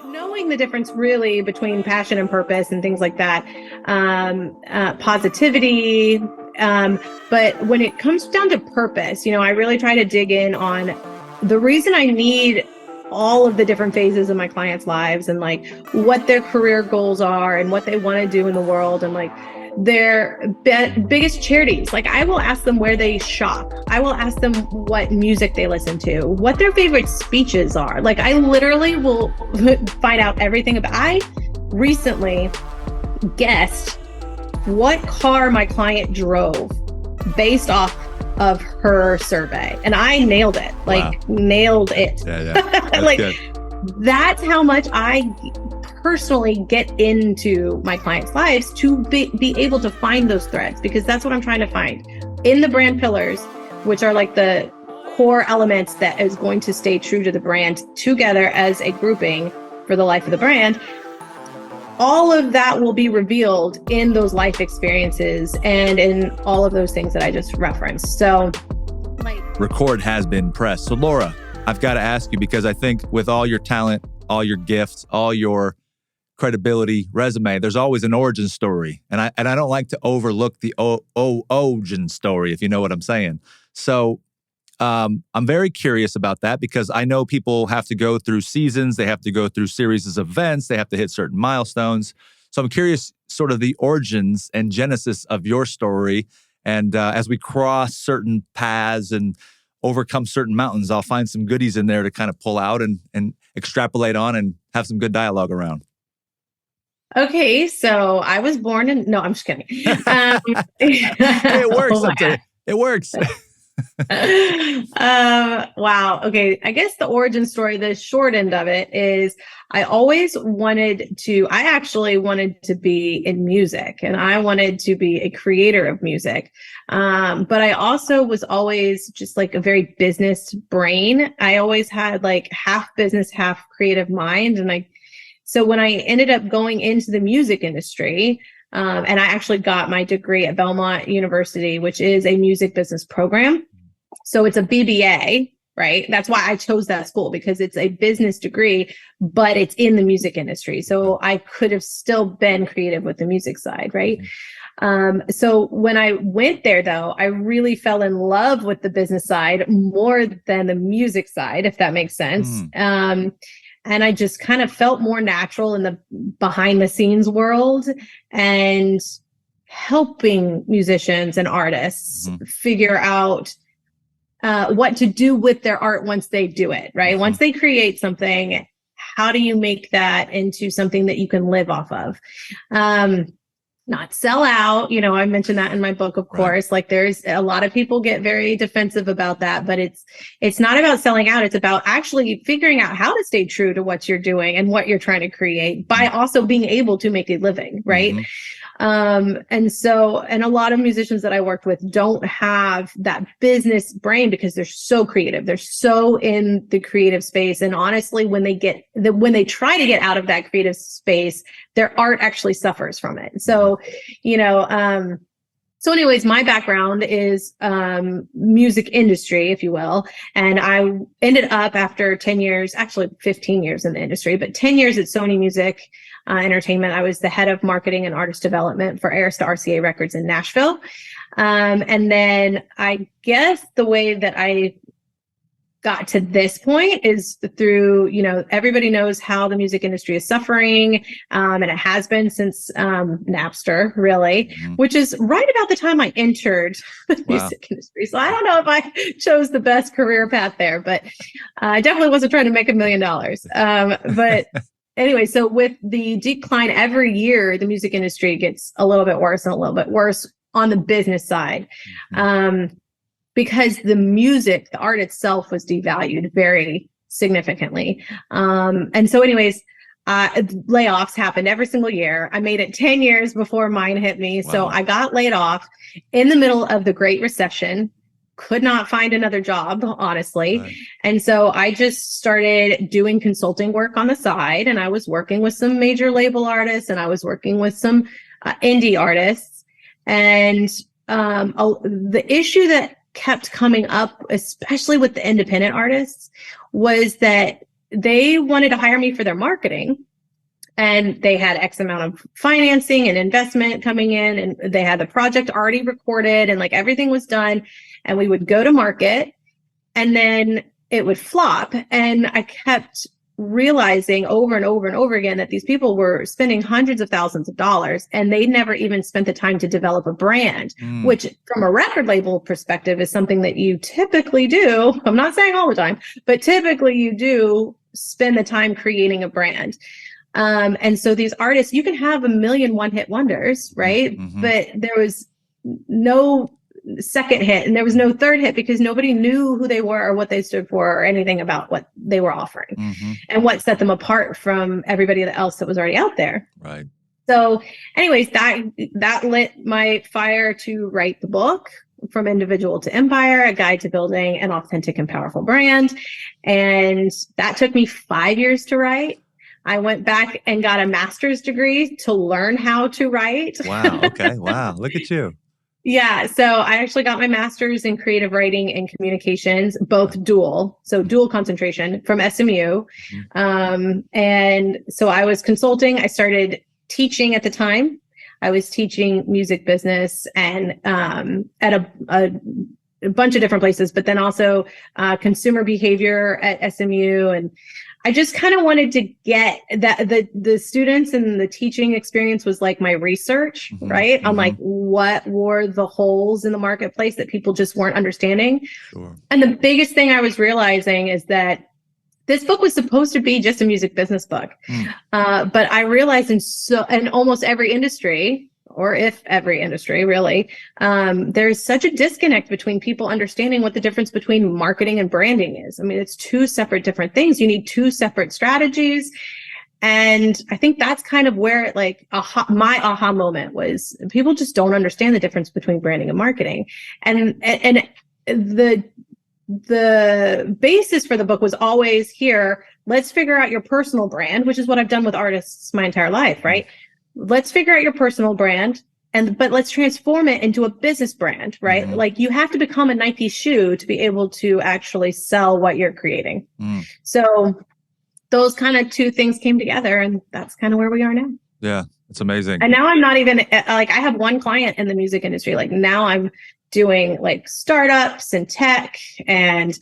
knowing the difference really between passion and purpose and things like that, positivity. But when it comes down to purpose, I really try to dig in on the reason I need all of the different phases of my clients' lives and like what their career goals are and what they want to do in the world and like their biggest charities. Like I will ask them where they shop. I will ask them what music they listen to, what their favorite speeches are. Like I literally will find out everything about. I recently guessed what car my client drove based off of her survey, and I nailed it. Nailed it. Yeah. Like good. That's how much I personally get into my clients' lives to be able to find those threads, because that's what I'm trying to find in the brand pillars, which are like the core elements that is going to stay true to the brand together as a grouping for the life of the brand. All of that will be revealed in those life experiences and in all of those things that I just referenced. So record has been pressed. So Laura, I've got to ask you, because I think with all your talent, all your gifts, all your credibility, resume, there's always an origin story. And I don't like to overlook the origin story, if you know what I'm saying. So I'm very curious about that, because I know people have to go through seasons, they have to go through series of events, they have to hit certain milestones. So I'm curious sort of the origins and genesis of your story. And as we cross certain paths and overcome certain mountains, I'll find some goodies in there to kind of pull out and extrapolate on and have some good dialogue around. Okay, so I was born in, no, I'm just kidding. It works. It works. Wow. Okay. I guess the origin story, the short end of it is I actually wanted to be in music, and I wanted to be a creator of music. But I also was always just like a very business brain. I always had like half business, half creative mind. So when I ended up going into the music industry, and I actually got my degree at Belmont University, which is a music business program. So it's a BBA, right? That's why I chose that school, because it's a business degree, but it's in the music industry. So I could have still been creative with the music side, right? So when I went there, though, I really fell in love with the business side more than the music side, if that makes sense. And I just kind of felt more natural in the behind the scenes world and helping musicians and artists figure out what to do with their art once they do it, right? Once they create something, how do you make that into something that you can live off of? Not sell out. I mentioned that in my book, of course. Right. Like there's a lot of people get very defensive about that, but it's not about selling out. It's about actually figuring out how to stay true to what you're doing and what you're trying to create by also being able to make a living, right? And a lot of musicians that I worked with don't have that business brain because they're so creative. They're so in the creative space. And honestly, when they try to get out of that creative space, their art actually suffers from it. So, so anyways, my background is music industry, if you will. And I ended up after 10 years, actually 15 years in the industry, but 10 years at Sony Music Entertainment. I was the head of marketing and artist development for Arista RCA Records in Nashville. And then I guess the way that I got to this point is through, everybody knows how the music industry is suffering. And it has been since Napster, really, which is right about the time I entered the music industry. So I don't know if I chose the best career path there, but I definitely wasn't trying to make $1 million. But anyway, so with the decline every year, the music industry gets a little bit worse and a little bit worse on the business side. Because the art itself was devalued very significantly. And so anyways, layoffs happened every single year. I made it 10 years before mine hit me. Wow. So I got laid off in the middle of the Great Recession, could not find another job, honestly. Right. And so I just started doing consulting work on the side, and I was working with some major label artists, and I was working with some indie artists. And the issue that kept coming up, especially with the independent artists, was that they wanted to hire me for their marketing. And they had X amount of financing and investment coming in, and they had the project already recorded, and like everything was done. And we would go to market, and then it would flop. And I kept realizing over and over and over again that these people were spending hundreds of thousands of dollars, and they never even spent the time to develop a brand, which from a record label perspective is something that you typically do. I'm not saying all the time, but typically you do spend the time creating a brand. And so these artists, you can have a million one-hit wonders, right? But there was no second hit and there was no third hit because nobody knew who they were or what they stood for or anything about what they were offering and what set them apart from everybody else that was already out there. Right. So anyways, that lit my fire to write the book, From Individual to Empire, a guide to building an authentic and powerful brand. And that took me 5 years to write. I went back and got a master's degree to learn how to write. Wow. Okay. Wow. Look at you. Yeah. So I actually got my master's in creative writing and communications, both dual. So dual concentration from SMU. And so I was consulting. I started teaching at the time. I was teaching music business and at a bunch of different places, but then also consumer behavior at SMU. And I just kind of wanted to get that the students and the teaching experience was like my research, right? On like what were the holes in the marketplace that people just weren't understanding. Sure. And the biggest thing I was realizing is that this book was supposed to be just a music business book. But I realized in almost every industry, or if every industry really, there's such a disconnect between people understanding what the difference between marketing and branding is. I mean, it's two separate different things. You need two separate strategies. And I think that's kind of where my aha moment was. People just don't understand the difference between branding and marketing. And the basis for the book was always here. Let's figure out your personal brand, which is what I've done with artists my entire life, right? Let's figure out your personal brand, but let's transform it into a business brand, right? Like you have to become a Nike shoe to be able to actually sell what you're creating. So those kind of two things came together, and that's kind of where we are now. Yeah, it's amazing. And now I'm not even like, I have one client in the music industry. Like now I'm doing like startups and tech and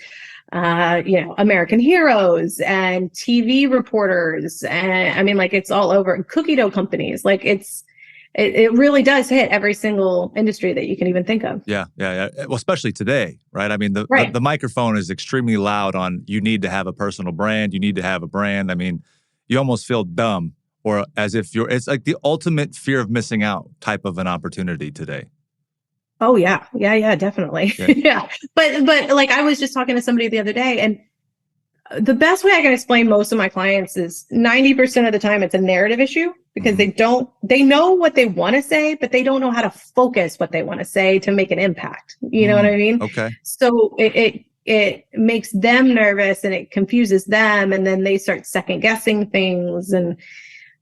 American heroes and TV reporters. And I mean, like it's all over, cookie dough companies. Like it really does hit every single industry that you can even think of. Yeah. Well, especially today, right? I mean, the microphone is extremely loud on you need to have a personal brand. You need to have a brand. I mean, you almost feel dumb or as if it's like the ultimate fear of missing out type of an opportunity today. Oh yeah, definitely. Yeah. But like I was just talking to somebody the other day, and the best way I can explain most of my clients is 90% of the time it's a narrative issue because they know what they want to say, but they don't know how to focus what they want to say to make an impact. You know what I mean? Okay. So it makes them nervous and it confuses them, and then they start second guessing things, and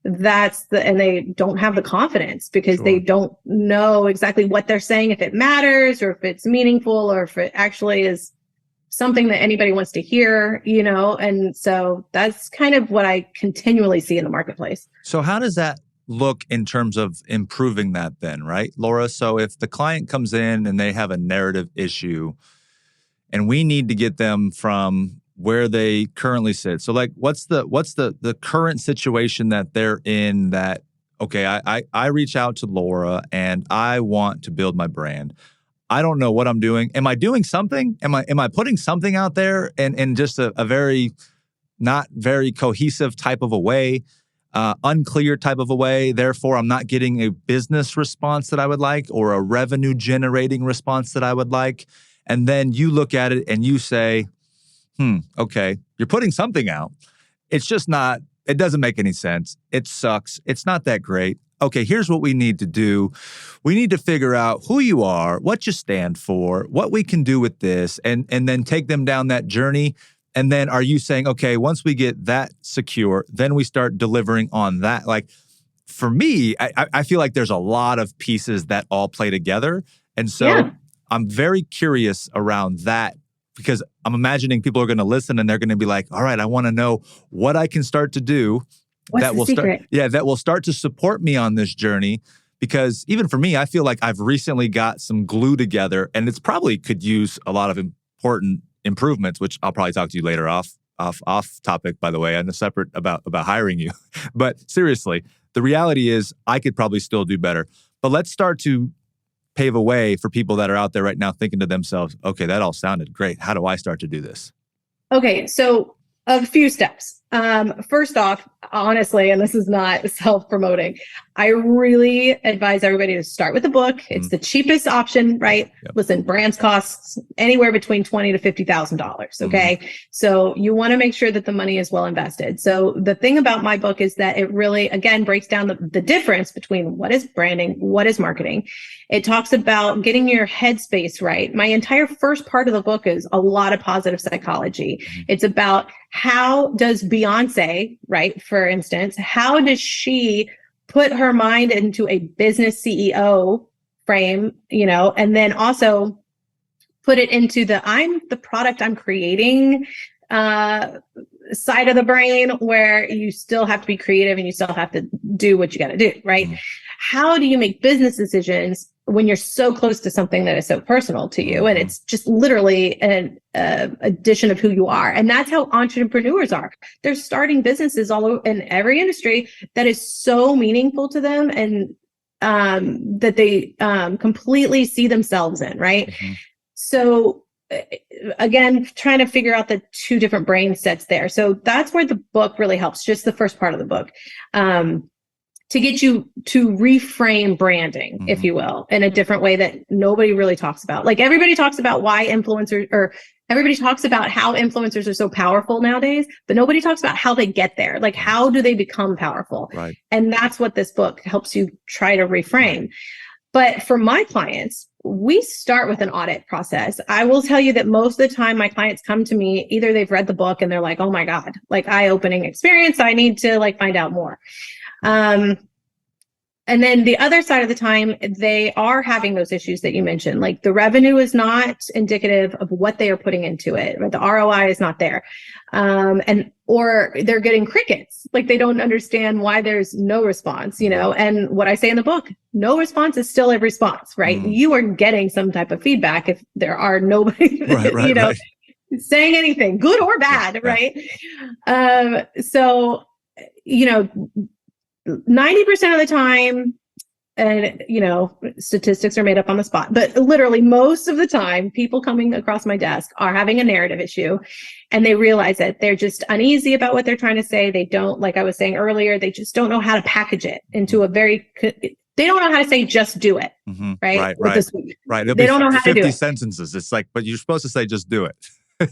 they don't have the confidence because they don't know exactly what they're saying, if it matters or if it's meaningful or if it actually is something that anybody wants to hear, and so that's kind of what I continually see in the marketplace. So how does that look in terms of improving that then, right, Laura? So if the client comes in and they have a narrative issue and we need to get them from where they currently sit. So like, what's the current situation that they're in that, okay, I reach out to Laura and I want to build my brand. I don't know what I'm doing. Am I doing something? Am I putting something out there in just a very, not very cohesive type of a way, unclear type of a way. Therefore, I'm not getting a business response that I would like or a revenue generating response that I would like. And then you look at it and you say, okay, you're putting something out. It's just not, it doesn't make any sense. It sucks. It's not that great. Okay, here's what we need to do. We need to figure out who you are, what you stand for, what we can do with this, and then take them down that journey. And then are you saying, okay, once we get that secure, then we start delivering on that? Like for me, I feel like there's a lot of pieces that all play together. And so I'm very curious around that because I'm imagining people are going to listen and they're going to be like, all right, I want to know what I can start to do What's the secret? that will start to support me on this journey. Because even for me, I feel like I've recently got some glue together, and it's probably could use a lot of important improvements, which I'll probably talk to you later off topic, by the way, and a separate about hiring you. But seriously, the reality is I could probably still do better. But let's start to pave a way for people that are out there right now thinking to themselves, okay, that all sounded great. How do I start to do this? Okay, so a few steps. First off, honestly, and this is not self-promoting, I really advise everybody to start with a book. It's the cheapest option, right? Yep. Listen, brands costs anywhere between $20,000 to $50,000. Okay. So you want to make sure that the money is well invested. So the thing about my book is that it really, again, breaks down the difference between what is branding, what is marketing. It talks about getting your headspace right. My entire first part of the book is a lot of positive psychology. It's about how does Beyonce, right, for instance, how does she put her mind into a business CEO frame, and then also put it into I'm the product I'm creating side of the brain, where you still have to be creative and you still have to do what you got to do, right? How do you make business decisions when you're so close to something that is so personal to you? And it's just literally an addition of who you are. And that's how entrepreneurs are. They're starting businesses all over in every industry that is so meaningful to them, and that they completely see themselves in, right? So again, trying to figure out the two different brain sets there. So that's where the book really helps, just the first part of the book. To get you to reframe branding, if you will, in a different way that nobody really talks about. Like everybody talks about why influencers, or everybody talks about how influencers are so powerful nowadays, but nobody talks about how they get there. Like, how do they become powerful? Right. And that's what this book helps you try to reframe. But for my clients, we start with an audit process. I will tell you that most of the time my clients come to me, either they've read the book and they're like, oh my God, like eye-opening experience. I need to find out more. And then the other side of the time, they are having those issues that you mentioned. Like the revenue is not indicative of what they are putting into it, or the ROI is not there. Or they're getting crickets. Like they don't understand why there's no response, and what I say in the book, no response is still a response, right? You are getting some type of feedback if there are nobody, right. saying anything, good or bad, right? So, 90% of the time, and statistics are made up on the spot, but literally most of the time, people coming across my desk are having a narrative issue, and they realize that they're just uneasy about what they're trying to say. They don't, like I was saying earlier, they just don't know how to package it into they don't know how to say, just do it. Right. Right. They don't know how to do 50 it. sentences. It's like, but you're supposed to say, just do it.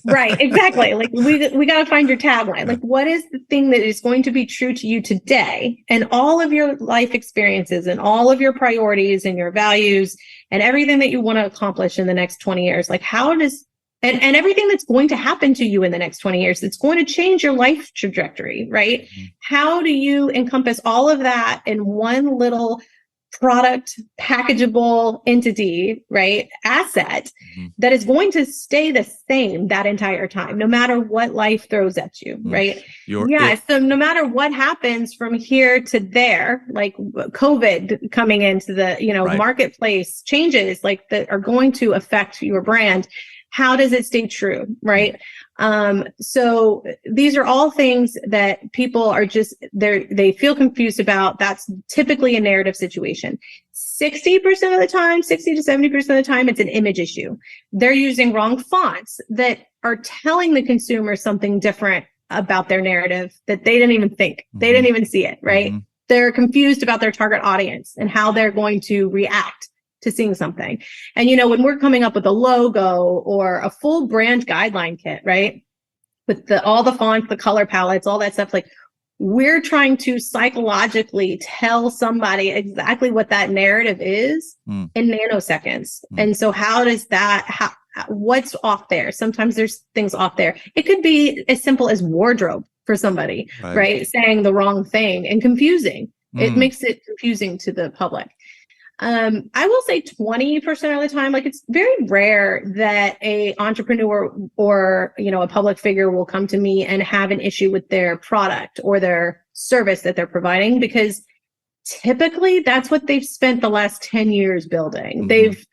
Right, exactly. Like we got to find your tagline. Like, what is the thing that is going to be true to you today, and all of your life experiences and all of your priorities and your values and everything that you want to accomplish in the next 20 years? Like, how does and everything that's going to happen to you in the next 20 years, it's going to change your life trajectory, right? How do you encompass all of that in one little product packageable entity, right? Asset that is going to stay the same that entire time, no matter what life throws at you, right? So no matter what happens from here to there, like COVID coming into the, marketplace changes like that are going to affect your brand. How does it stay true, right? So these are all things that people are they feel confused about. That's typically a narrative situation. 60% of the time, 60 to 70% of the time, it's an image issue. They're using wrong fonts that are telling the consumer something different about their narrative that they didn't even think. They didn't even see it, right? They're confused about their target audience and how they're going to react to seeing something. And, when we're coming up with a logo or a full brand guideline kit, right? With all the fonts, the color palettes, all that stuff, like we're trying to psychologically tell somebody exactly what that narrative is in nanoseconds. And so how does that, what's off there? Sometimes there's things off there. It could be as simple as wardrobe for somebody, right? Saying the wrong thing and confusing. It makes it confusing to the public. I will say 20% of the time, like it's very rare that a entrepreneur or, a public figure will come to me and have an issue with their product or their service that they're providing, because typically that's what they've spent the last 10 years building. Mm-hmm. They've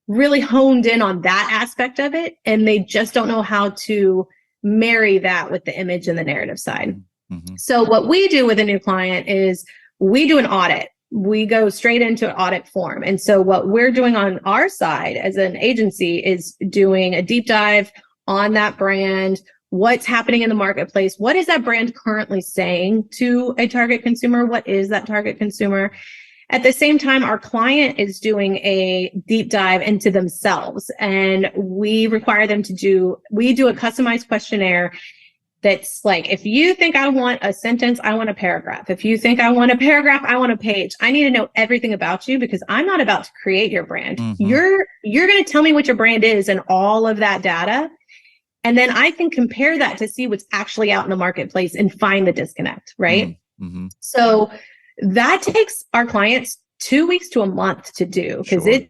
really honed in on that aspect of it, and they just don't know how to marry that with the image and the narrative side. Mm-hmm. So what we do with a new client is we do an audit. We go straight into an audit form. And so what we're doing on our side as an agency is doing a deep dive on that brand, what's happening in the marketplace, what is that brand currently saying to a target consumer, what is that target consumer. At the same time, our client is doing a deep dive into themselves, and we require them we do a customized questionnaire that's like, if you think I want a sentence, I want a paragraph. If you think I want a paragraph, I want a page. I need to know everything about you, because I'm not about to create your brand. Mm-hmm. You're going to tell me what your brand is and all of that data. And then I can compare that to see what's actually out in the marketplace and find the disconnect, right? Mm-hmm. So that takes our clients 2 weeks to a month to do, because Sure.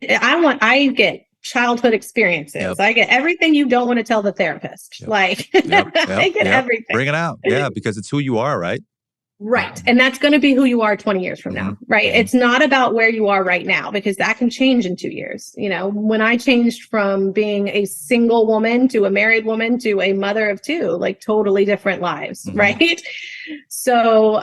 I get childhood experiences. Yep. I get everything you don't want to tell the therapist. Yep. Like Yep. I get everything. Bring it out. Yeah, because it's who you are, right? Right. And that's going to be who you are 20 years from now, right? Mm-hmm. It's not about where you are right now, because that can change in 2 years. When I changed from being a single woman to a married woman to a mother of two, like totally different lives, Mm-hmm. right? So,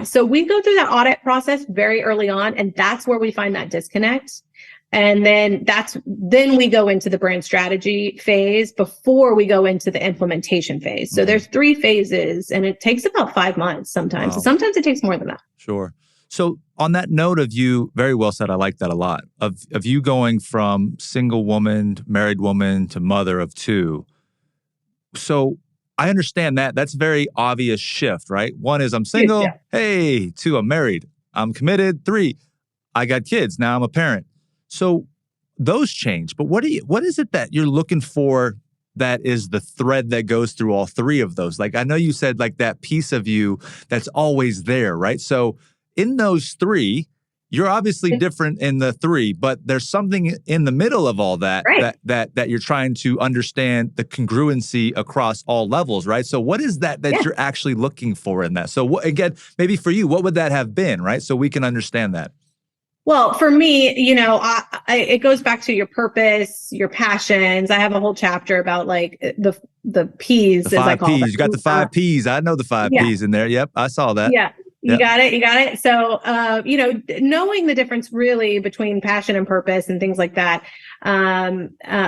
so we go through that audit process very early on, and that's where we find that disconnect. And then we go into the brand strategy phase before we go into the implementation phase. So there's 3 phases, and it takes about 5 months sometimes. Wow. Sometimes it takes more than that. Sure. So on that note of you, very well said. I like that a lot. Of you going from single woman, married woman to mother of 2. So I understand that. That's a very obvious shift, right? 1 is I'm single. Yeah. Hey, 2, I'm married. I'm committed. 3, I got kids. Now I'm a parent. So those change. But what is it that you're looking for that is the thread that goes through all 3 of those? Like, I know you said like that piece of you that's always there, right? So in those 3, you're obviously different in the 3, but there's something in the middle of all that, right, that you're trying to understand the congruency across all levels, right? So what is that you're actually looking for in that? So again, maybe for you, what would that have been, right? So we can understand that. Well, for me, it goes back to your purpose, your passions. I have a whole chapter about like the P's, the 5 as I call P's. them. You got the 5 P's. I know the 5 P's in there. Yep, I saw that. Yeah. You got it. So, knowing the difference really between passion and purpose and things like that,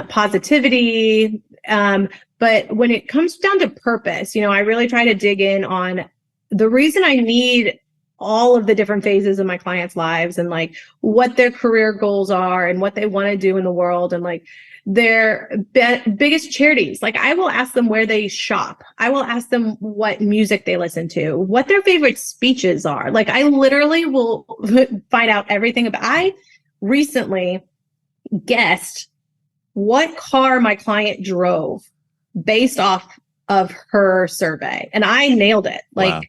positivity. But when it comes down to purpose, I really try to dig in on the reason I need all of the different phases of my clients' lives, and like what their career goals are and what they want to do in the world, and like their biggest charities. Like I will ask them where they shop. I will ask them what music they listen to, what their favorite speeches are. Like I literally will find out everything about. I recently guessed what car my client drove based off of her survey, and I nailed it.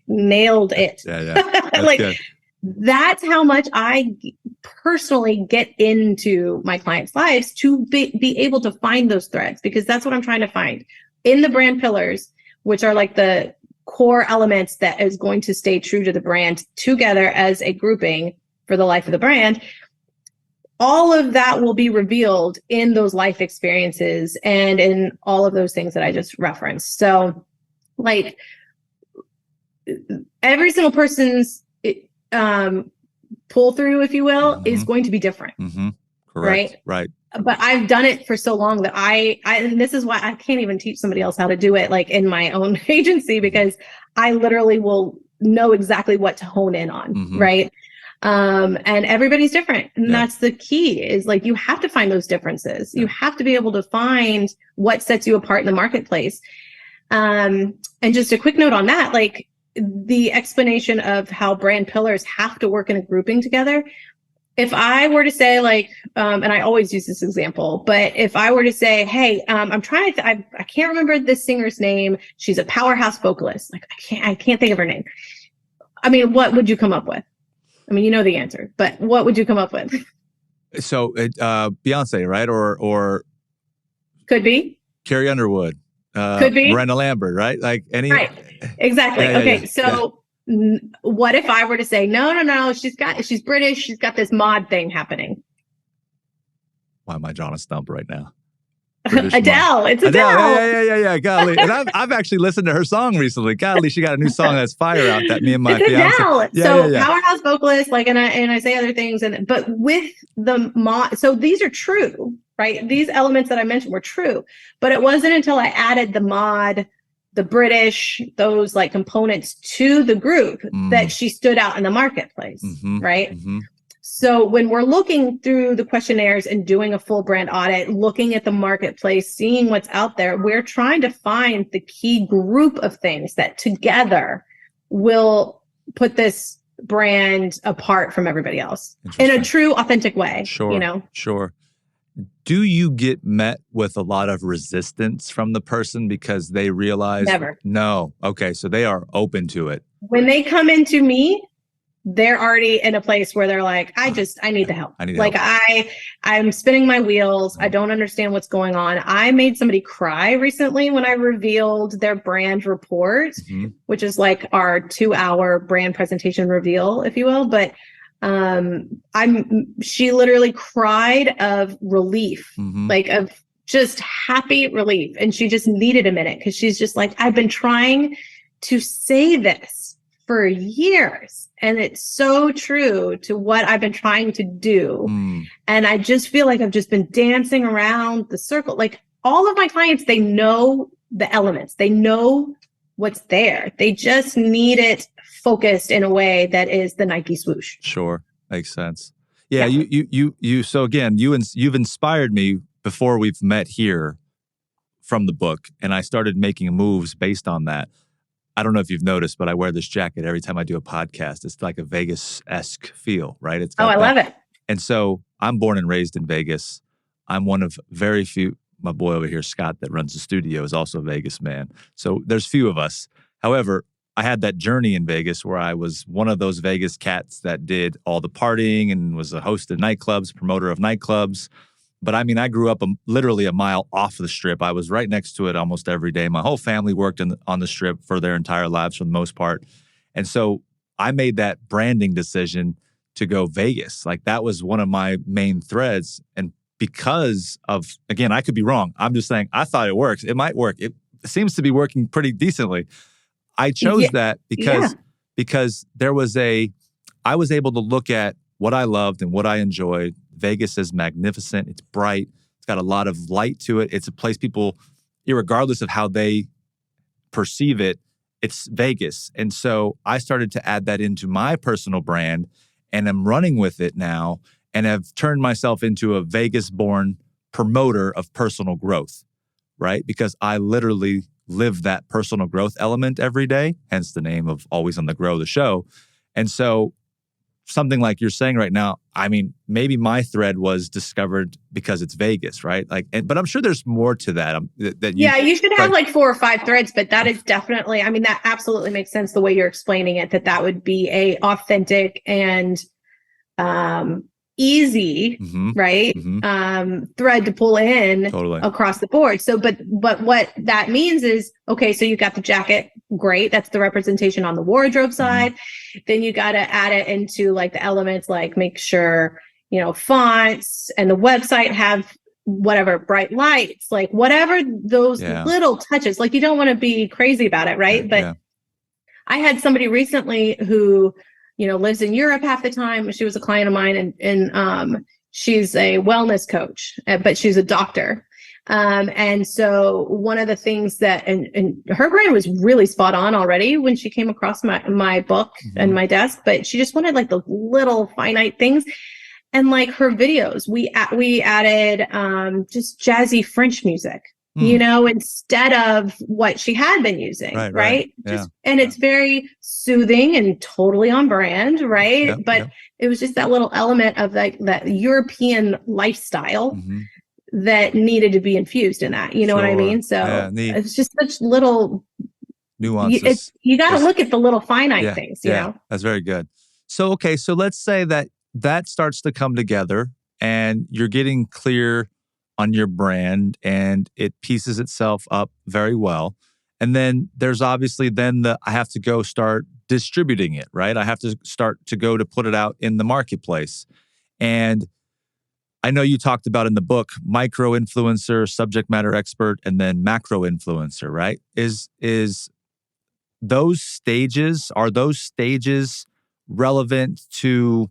Nailed it. Yeah. That's like good. That's how much I personally get into my clients' lives to be able to find those threads, because that's what I'm trying to find in the brand pillars, which are like the core elements that is going to stay true to the brand together as a grouping for the life of the brand. All of that will be revealed in those life experiences and in all of those things that I just referenced. So like every single person's pull through, if you will, is going to be different. Mm-hmm. Correct. Right. But I've done it for so long that and this is why I can't even teach somebody else how to do it, like in my own agency, because I literally will know exactly what to hone in on. Right. And everybody's different. And that's the key, is like, you have to find those differences. You have to be able to find what sets you apart in the marketplace. And just a quick note on that, like the explanation of how brand pillars have to work in a grouping together. If I were to say like, and I always use this example, but if I were to say, hey, I'm trying to, I can't remember this singer's name. She's a powerhouse vocalist. Like I can't think of her name. I mean, what would you come up with? I mean, you know the answer, but what would you come up with? So Beyonce, right? Or Could be. Carrie Underwood, Could be. Miranda Lambert, right? Like any. Right. Exactly. Okay. So what if I were to say, no, she's British. She's got this mod thing happening. Why am I drawing a stump right now? British Adele. It's Adele. Yeah. Golly. And I've actually listened to her song recently. Golly, she got a new song that's fire out that me and my fiance. Adele. Powerhouse vocalist, like, and I say other things, but with the mod, so these are true, right? These elements that I mentioned were true, but it wasn't until I added the mod, the British, those like components to the group that she stood out in the marketplace, right? So when we're looking through the questionnaires and doing a full brand audit, looking at the marketplace, seeing what's out there, we're trying to find the key group of things that together will put this brand apart from everybody else in a true, authentic way. Sure. Sure. Do you get met with a lot of resistance from the person because they realize? Never. No. Okay. So they are open to it. When they come into me, they're already in a place where they're like, I need the help. I'm spinning my wheels. I don't understand what's going on. I made somebody cry recently when I revealed their brand report, which is like our 2-hour brand presentation reveal, if you will. But she literally cried of relief, like of just happy relief. And she just needed a minute because she's just like, I've been trying to say this for years. And it's so true to what I've been trying to do. And I just feel like I've just been dancing around the circle. Like all of my clients, they know the elements. They know what's there. They just need it focused in a way that is the Nike swoosh. Sure. Makes sense. Yeah. You, so again, you've inspired me before we've met here from the book. And I started making moves based on that. I don't know if you've noticed, but I wear this jacket every time I do a podcast. It's like a Vegas-esque feel, right? I love it. And so I'm born and raised in Vegas. I'm one of very few, my boy over here, Scott, that runs the studio, is also a Vegas man. So there's few of us. However, I had that journey in Vegas where I was one of those Vegas cats that did all the partying and was a host of nightclubs, promoter of nightclubs. But I mean, I grew up literally a mile off the strip. I was right next to it almost every day. My whole family worked on the strip for their entire lives for the most part. And so I made that branding decision to go Vegas. Like that was one of my main threads. And because of, again, I could be wrong. I'm just saying, I thought it works. It might work. It seems to be working pretty decently. I chose that because there was I was able to look at what I loved and what I enjoyed. Vegas is magnificent. It's bright. It's got a lot of light to it. It's a place people, irregardless of how they perceive it, it's Vegas. And so I started to add that into my personal brand and I'm running with it now and have turned myself into a Vegas-born promoter of personal growth, right? Because I literally live that personal growth element every day, hence the name of Always on the Grow, the show. And so something like you're saying right now, I mean, maybe my thread was discovered because it's Vegas, right? Like, but I'm sure there's more to that. You should have like 4 or 5 threads, but that is definitely, I mean, that absolutely makes sense the way you're explaining it, that would be a authentic and easy, right? Thread to pull in across the board. So, but what that means is, okay, so you got the jacket, great. That's the representation on the wardrobe side. Then you got to add it into like the elements, like make sure, fonts and the website have whatever bright lights, like whatever those little touches, like you don't want to be crazy about it. Right. But I had somebody recently who, lives in Europe half the time. She was a client of mine and she's a wellness coach, but she's a doctor. And so one of the things that, and her brand was really spot on already when she came across my book and my desk, but she just wanted like the little finite things. And like her videos, we added just jazzy French music, instead of what she had been using, right? And it's very soothing and totally on brand, right? But it was just that little element of like that European lifestyle that needed to be infused in that. You know what I mean? So it's just such little nuances. You got to look at the little finite things, you know? That's very good. So let's say that starts to come together and you're getting clear on your brand and it pieces itself up very well. And then there's obviously then I have to go start distributing it, right? I have to start to go to put it out in the marketplace. And I know you talked about in the book, micro influencer, subject matter expert, and then macro influencer, right? Are those stages relevant to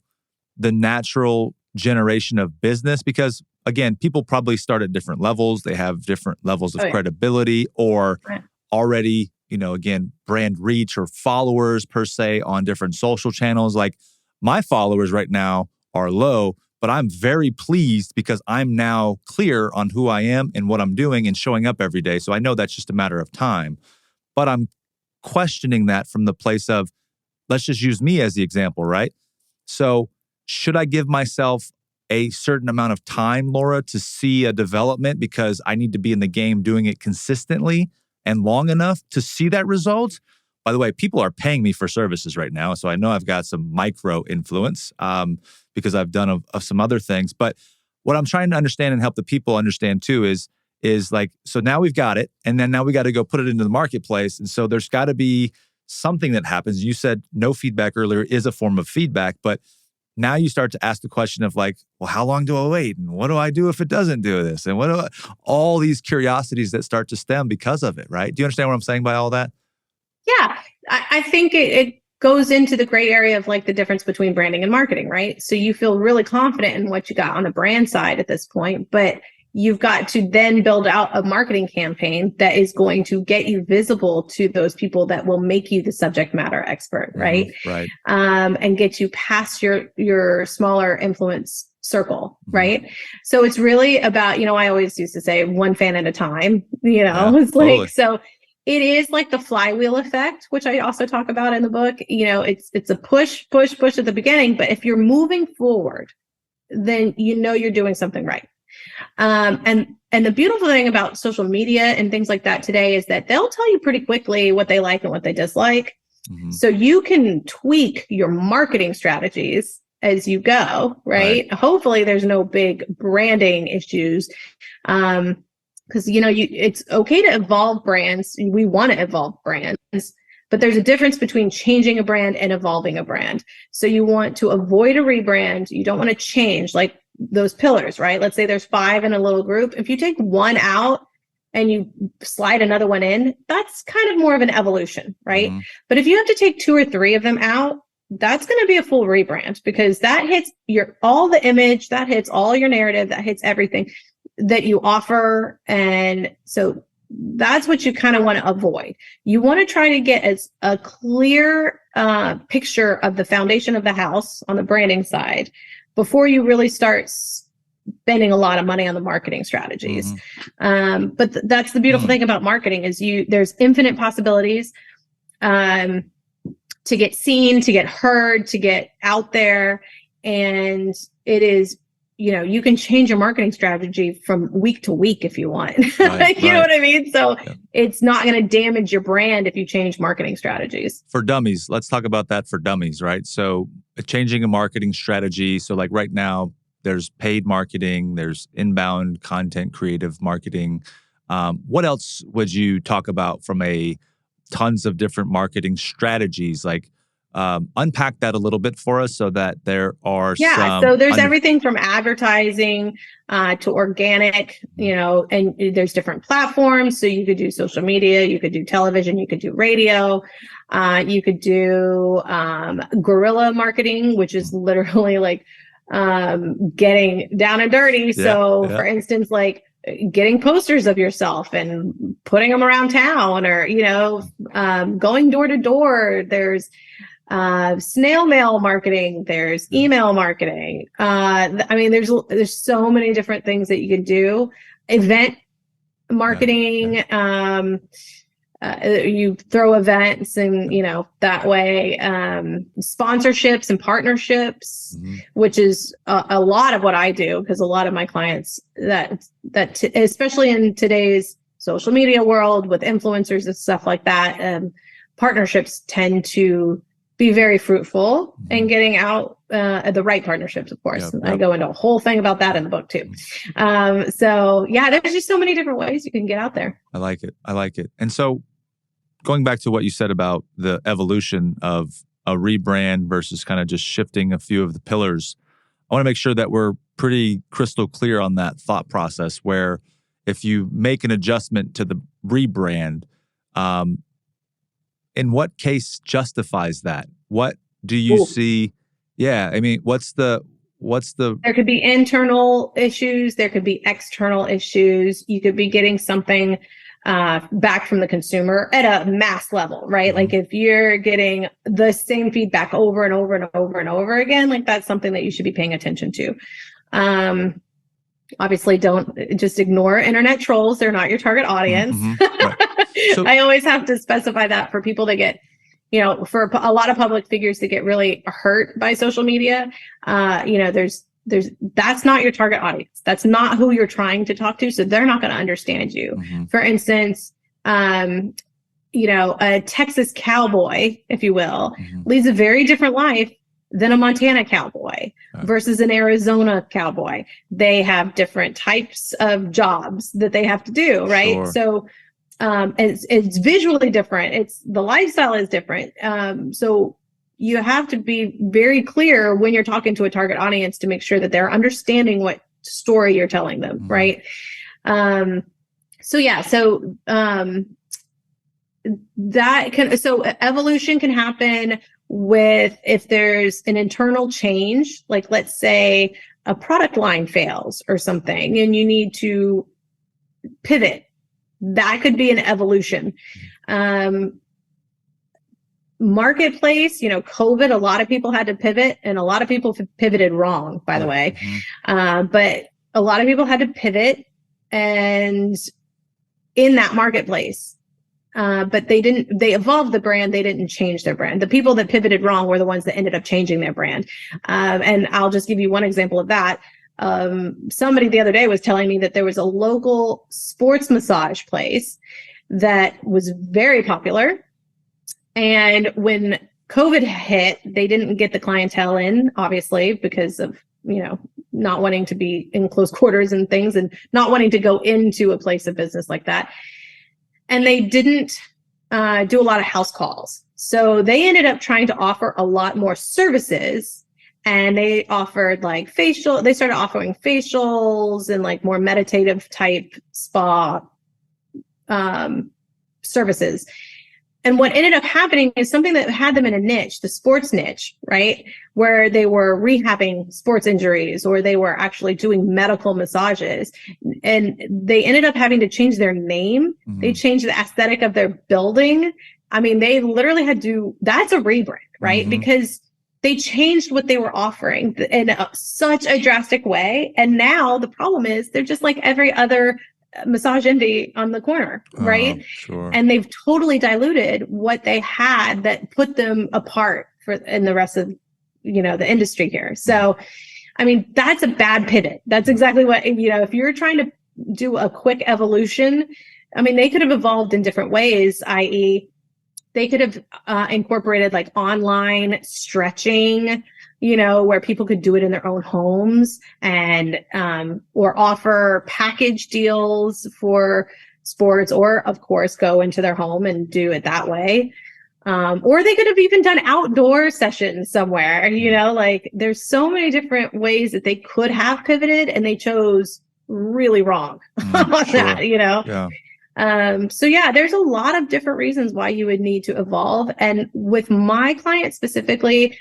the natural generation of business? Because again, people probably start at different levels. They have different levels of Oh, yeah. credibility or Right. already, again, brand reach or followers per se on different social channels. Like my followers right now are low, but I'm very pleased because I'm now clear on who I am and what I'm doing and showing up every day. So I know that's just a matter of time, but I'm questioning that from the place of, let's just use me as the example, right? So should I give myself a certain amount of time, Laura, to see a development because I need to be in the game doing it consistently and long enough to see that result? By the way, people are paying me for services right now, so I know I've got some micro influence because I've done some other things. But what I'm trying to understand and help the people understand too is like, so now we've got it, and then now we got to go put it into the marketplace. And so there's got to be something that happens. You said no feedback earlier is a form of feedback, but now you start to ask the question of like, well, how long do I wait? And what do I do if it doesn't do this? And all these curiosities that start to stem because of it, right? Do you understand what I'm saying by all that? Yeah, I think it goes into the gray area of like the difference between branding and marketing, right? So you feel really confident in what you got on the brand side at this point, but you've got to then build out a marketing campaign that is going to get you visible to those people that will make you the subject matter expert, right? Right. And get you past your smaller influence circle, right? So it's really about, I always used to say one fan at a time, it's like, totally. so it is like the flywheel effect, which I also talk about in the book. It's a push at the beginning, but if you're moving forward, then you're doing something right. And the beautiful thing about social media and things like that today is that they'll tell you pretty quickly what they like and what they dislike. So you can tweak your marketing strategies as you go, right? Hopefully there's no big branding issues. Because, it's okay to evolve brands. We want to evolve brands, but there's a difference between changing a brand and evolving a brand. So you want to avoid a rebrand. You don't want to change like those pillars, right? Let's say there's 5 in a little group. If you take one out and you slide another one in, that's kind of more of an evolution, right? But if you have to take 2 or 3 of them out, that's going to be a full rebrand because that hits all the image, that hits all your narrative, that hits everything that you offer. And so that's what you kind of want to avoid. You want to try to get a clear picture of the foundation of the house on the branding side before you really start spending a lot of money on the marketing strategies. But that's the beautiful thing about marketing is there's infinite possibilities to get seen, to get heard, to get out there. And it is, you can change your marketing strategy from week to week if you want. You know what I mean? So it's not going to damage your brand if you change marketing strategies. For dummies, let's talk about that for dummies, right? So changing a marketing strategy. So like right now, there's paid marketing, there's inbound content, creative marketing. What else would you talk about from tons of different marketing strategies? Like unpack that a little bit for us so that there are so there's everything from advertising to organic, and there's different platforms. So you could do social media, you could do television, you could do radio, you could do guerrilla marketing, which is literally like getting down and dirty. For instance, like getting posters of yourself and putting them around town or, going door to door. There's snail mail marketing, there's email marketing. There's so many different things that you can do. Event marketing, you throw events and, that way, sponsorships and partnerships, which is a lot of what I do because a lot of my clients especially in today's social media world with influencers and stuff like that, partnerships tend to be very fruitful and getting out the right partnerships, of course. I go into a whole thing about that in the book too. So yeah, there's just so many different ways you can get out there. I like it. And so going back to what you said about the evolution of a rebrand versus kind of just shifting a few of the pillars, I want to make sure that we're pretty crystal clear on that thought process, where if you make an adjustment to the rebrand, in what case justifies that? What do you see? Yeah, I mean, what's the There could be internal issues, there could be external issues. You could be getting something back from the consumer at a mass level, right? Like if you're getting the same feedback over and over and over and over again, like that's something that you should be paying attention to. Obviously, don't just ignore internet trolls. They're not your target audience. Right. So, I always have to specify that for people that get, for a lot of public figures that get really hurt by social media. That's not your target audience. That's not who you're trying to talk to. So they're not going to understand you. For instance, a Texas cowboy, if you will, leads a very different life than a Montana cowboy versus an Arizona cowboy. They have different types of jobs that they have to do, right? Sure. So it's visually different. The lifestyle is different. So you have to be very clear when you're talking to a target audience to make sure that they're understanding what story you're telling them, right? So evolution can happen if there's an internal change, like let's say a product line fails or something and you need to pivot. That could be an evolution. Marketplace, COVID, a lot of people had to pivot and a lot of people pivoted wrong, by the way. But a lot of people had to pivot and in that marketplace. But they evolved the brand. They didn't change their brand. The people that pivoted wrong were the ones that ended up changing their brand. And I'll just give you one example of that. Somebody the other day was telling me that there was a local sports massage place that was very popular. And when COVID hit, they didn't get the clientele in, obviously, because of, not wanting to be in close quarters and things and not wanting to go into a place of business like that. And they didn't do a lot of house calls. So they ended up trying to offer a lot more services. And they offered they started offering facials and more meditative type spa services. And what ended up happening is something that had them in a niche, the sports niche, right? Where they were rehabbing sports injuries or they were actually doing medical massages. And they ended up having to change their name. They changed the aesthetic of their building. I mean, they literally that's a rebrand, right? Because they changed what they were offering in such a drastic way. And now the problem is they're just like every other massage indie on the corner, right? Sure. And they've totally diluted what they had that put them apart in the rest of, the industry here. So, I mean, that's a bad pivot. That's exactly what, if you're trying to do a quick evolution, I mean, they could have evolved in different ways, i.e., they could have incorporated online stretching, where people could do it in their own homes and or offer package deals for sports, or of course go into their home and do it that way. Or they could have even done outdoor sessions somewhere, there's so many different ways that they could have pivoted and they chose really wrong on that, Yeah. So there's a lot of different reasons why you would need to evolve. And with my clients specifically,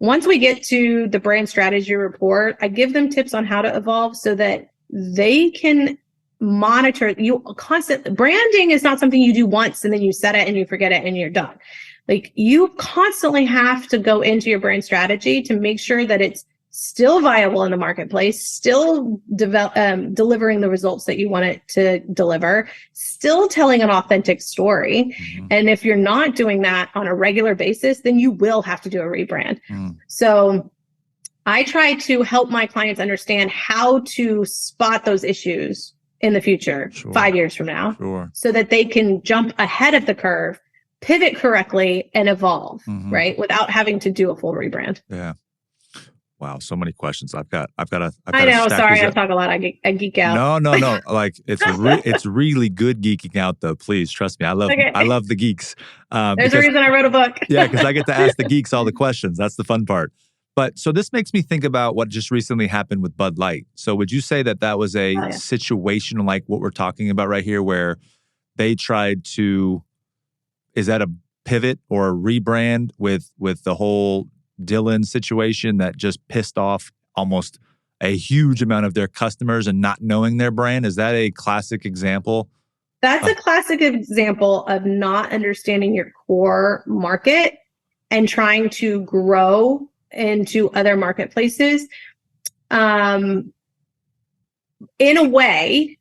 once we get to the brand strategy report, I give them tips on how to evolve so that they can monitor branding is not something you do once and then you set it and you forget it and you're done. You constantly have to go into your brand strategy to make sure that it's still viable in the marketplace, still delivering the results that you want it to deliver, still telling an authentic story. And if you're not doing that on a regular basis, then you will have to do a rebrand. So I try to help my clients understand how to spot those issues in the future, 5 years from now, so that they can jump ahead of the curve pivot correctly and evolve, Mm-hmm. right? Without having to do a full rebrand. Yeah. Wow, so many questions. I've got I to know. stack Sorry, these I up. talk a lot. I geek out. No, no, no. Like it's really good geeking out though. Please trust me. I Okay. love the geeks. There's a Because reason I wrote a book. yeah, because I get to ask the geeks all the questions. That's the fun part. But so this makes me think about what just recently happened with Bud Light. So would you say that that was a Oh, yeah. situation like what we're talking about right here, where they tried to? Is that a pivot or a rebrand with the whole Dylan situation that just pissed off almost a huge amount of their customers and not knowing their brand? Is that a classic example? That's Uh, a classic example of not understanding your core market and trying to grow into other marketplaces in a way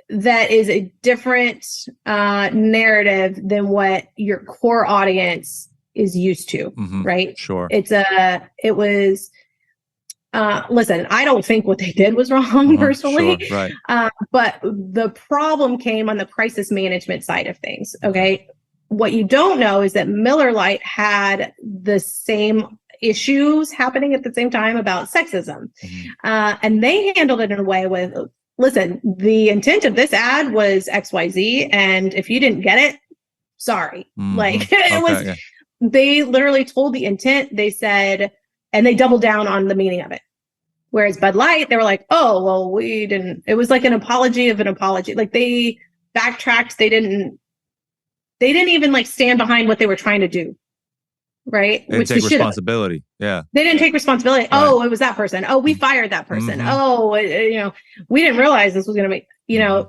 that is a different narrative than what your core audience is used to, right? Sure. It was listen, I don't think what they did was wrong personally. Sure. Right. But the problem came on the crisis management side of things. Okay. What you don't know is that Miller Lite had the same issues happening at the same time about sexism. And they handled it in a way with, listen, the intent of this ad was XYZ. And if you didn't get it, sorry. Like it was, they literally told the intent, they said, and they doubled down on the meaning of it. Whereas Bud Light, they were like, oh, well, we didn't, it was like an apology of an apology. Like they backtracked. They didn't even like stand behind what they were trying to do. Right. They take responsibility. Yeah. They didn't take responsibility. Right. Oh, it was that person. Oh, we fired that person. Oh, we didn't realize this was going to make,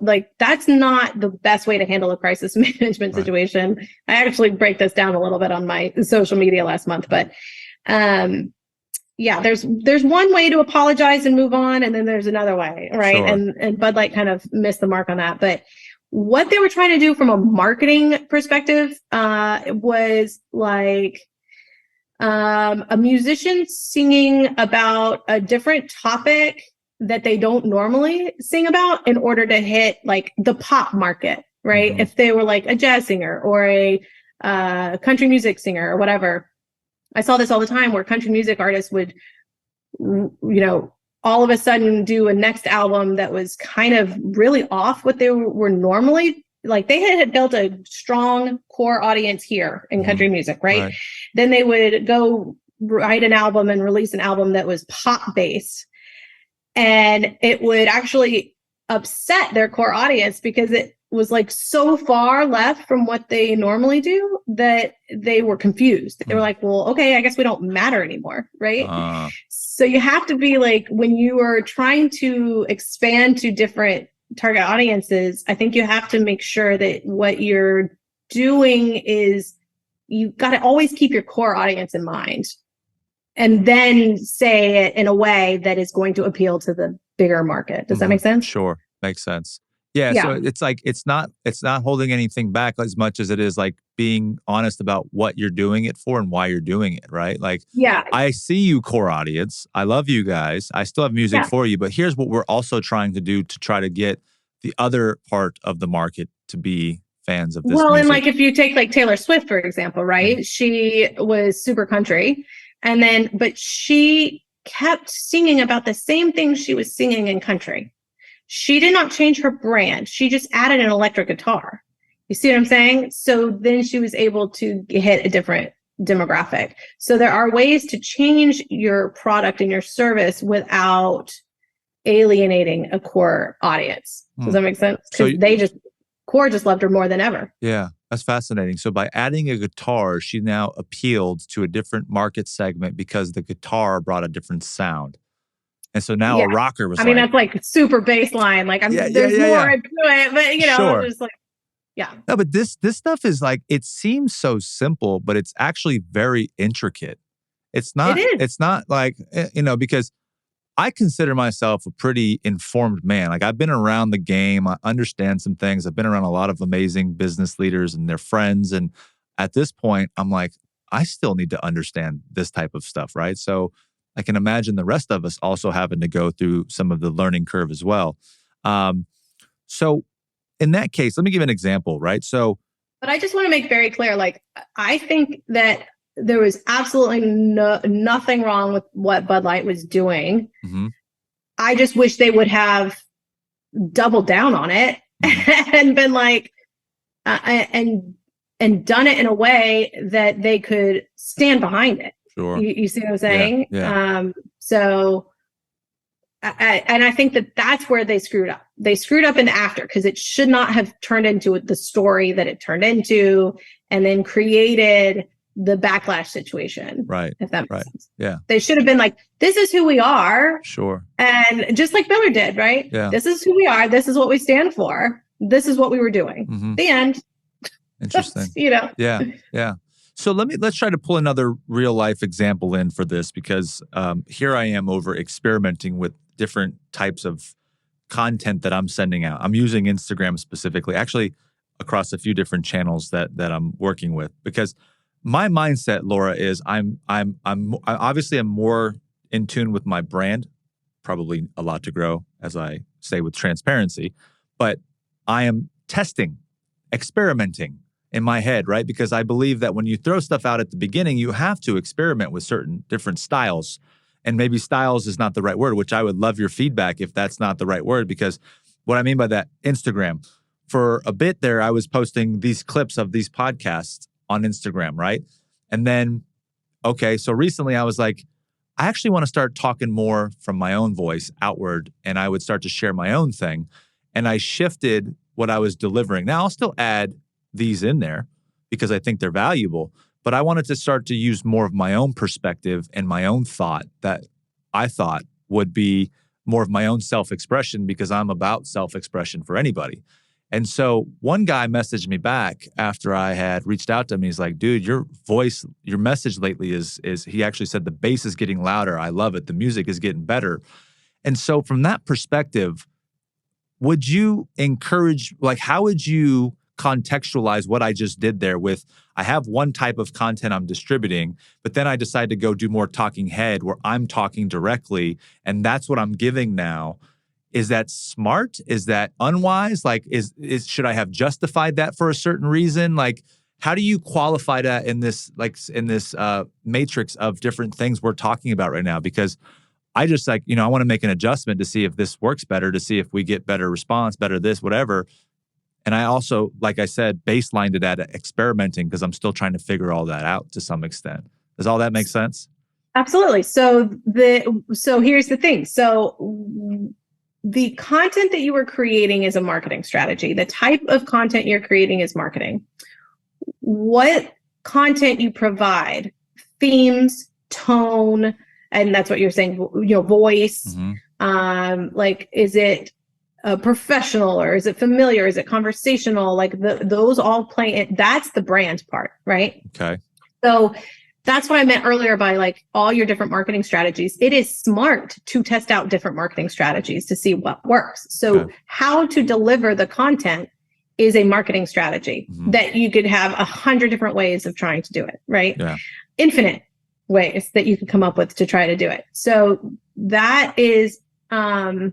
like that's not the best way to handle a crisis management situation. I actually break this down a little bit on my social media last month, but, yeah, there's one way to apologize and move on, and then there's another way, right? Sure. And Bud Light kind of missed the mark on that. But what they were trying to do from a marketing perspective was like a musician singing about a different topic that they don't normally sing about in order to hit like the pop market, right? If they were like a jazz singer or a country music singer or whatever. I saw this all the time where country music artists would, all of a sudden do a next album that was kind of really off what they were normally like. They had built a strong core audience here in country music, right? Then they would go write an album and release an album that was pop based, and it would actually upset their core audience because it was like so far left from what they normally do that they were confused. They were like, well, okay, I guess we don't matter anymore, right? So you have to be like, when you are trying to expand to different target audiences, I think you have to make sure that what you're doing is you got to always keep your core audience in mind and then say it in a way that is going to appeal to the bigger market. Does that make sense? Sure. Makes sense. Yeah. So it's like, it's not holding anything back as much as it is like being honest about what you're doing it for and why you're doing it. Right. Like, I see you, core audience. I love you guys. I still have music for you, but here's what we're also trying to do to try to get the other part of the market to be fans of this music. And like, if you take like Taylor Swift, for example, right? She was super country but she kept singing about the same thing she was singing in country. She did not change her brand. She just added an electric guitar. You see what I'm saying? So then she was able to hit a different demographic. So there are ways to change your product and your service without alienating a core audience. Does that make sense? Because core just loved her more than ever. Yeah, that's fascinating. So by adding a guitar, she now appealed to a different market segment because the guitar brought a different sound. And so now a rocker was that's like super baseline. Like there's more into it, but it was like, No, but this stuff is like, it seems so simple, but it's actually very intricate. It's not, it's not like, because I consider myself a pretty informed man. Like I've been around the game. I understand some things. I've been around a lot of amazing business leaders and their friends. And at this point, I'm like, I still need to understand this type of stuff, right? So I can imagine the rest of us also having to go through some of the learning curve as well. So in that case, let me give an example, right? So But I just want to make very clear, like, I think that there was absolutely nothing wrong with what Bud Light was doing. Mm-hmm. I just wish they would have doubled down on it and been like, and done it in a way that they could stand behind it. Sure. You see what I'm saying? Yeah. So I think that's where they screwed up. They screwed up in the after, because it should not have turned into the story that it turned into, and then created the backlash situation. Right. If that makes sense. Yeah. They should have been like, this is who we are. Sure. And just like Miller did, right? Yeah. This is who we are. This is what we stand for. This is what we were doing. Mm-hmm. The end. Interesting. Yeah. Yeah. So let's try to pull another real life example in for this, because here I am over experimenting with different types of content that I'm sending out. I'm using Instagram specifically, actually across a few different channels that I'm working with, because my mindset, Laura, is I'm obviously I'm more in tune with my brand, probably a lot to grow, as I say with transparency, but I am testing, experimenting in my head, right? Because I believe that when you throw stuff out at the beginning, you have to experiment with certain different styles. And maybe styles is not the right word, which I would love your feedback if that's not the right word, because what I mean by that, Instagram. For a bit there, I was posting these clips of these podcasts on Instagram, right? And then, okay, so recently I was like, I actually want to start talking more from my own voice outward, and I would start to share my own thing. And I shifted what I was delivering. Now, I'll still add these in there because I think they're valuable, but I wanted to start to use more of my own perspective and my own thought that I thought would be more of my own self-expression, because I'm about self-expression for anybody. And so one guy messaged me back after I had reached out to him. He's like, dude, your voice, your message lately is he actually said the bass is getting louder. I love it. The music is getting better. And so from that perspective, would you encourage, like, how would you contextualize what I just did there with, I have one type of content I'm distributing, but then I decide to go do more talking head where I'm talking directly, and that's what I'm giving now. Is that smart? Is that unwise? Like, is should I have justified that for a certain reason? Like, how do you qualify that in this, matrix of different things we're talking about right now? Because I just I want to make an adjustment to see if this works better, to see if we get better response, better this, whatever. And I also, like I said, baselined it at experimenting, because I'm still trying to figure all that out to some extent. Does all that make sense? Absolutely. So here's the thing. So the content that you are creating is a marketing strategy. The type of content you're creating is marketing. What content you provide, themes, tone, and that's what you're saying, voice. Mm-hmm. Is it professional, or is it familiar? Is it conversational? Like those all play in. That's the brand part, right? Okay. So that's what I meant earlier by like all your different marketing strategies. It is smart to test out different marketing strategies to see what works. So how to deliver the content is a marketing strategy that you could have 100 different ways of trying to do it, right? Yeah. Infinite ways that you could come up with to try to do it. So that is a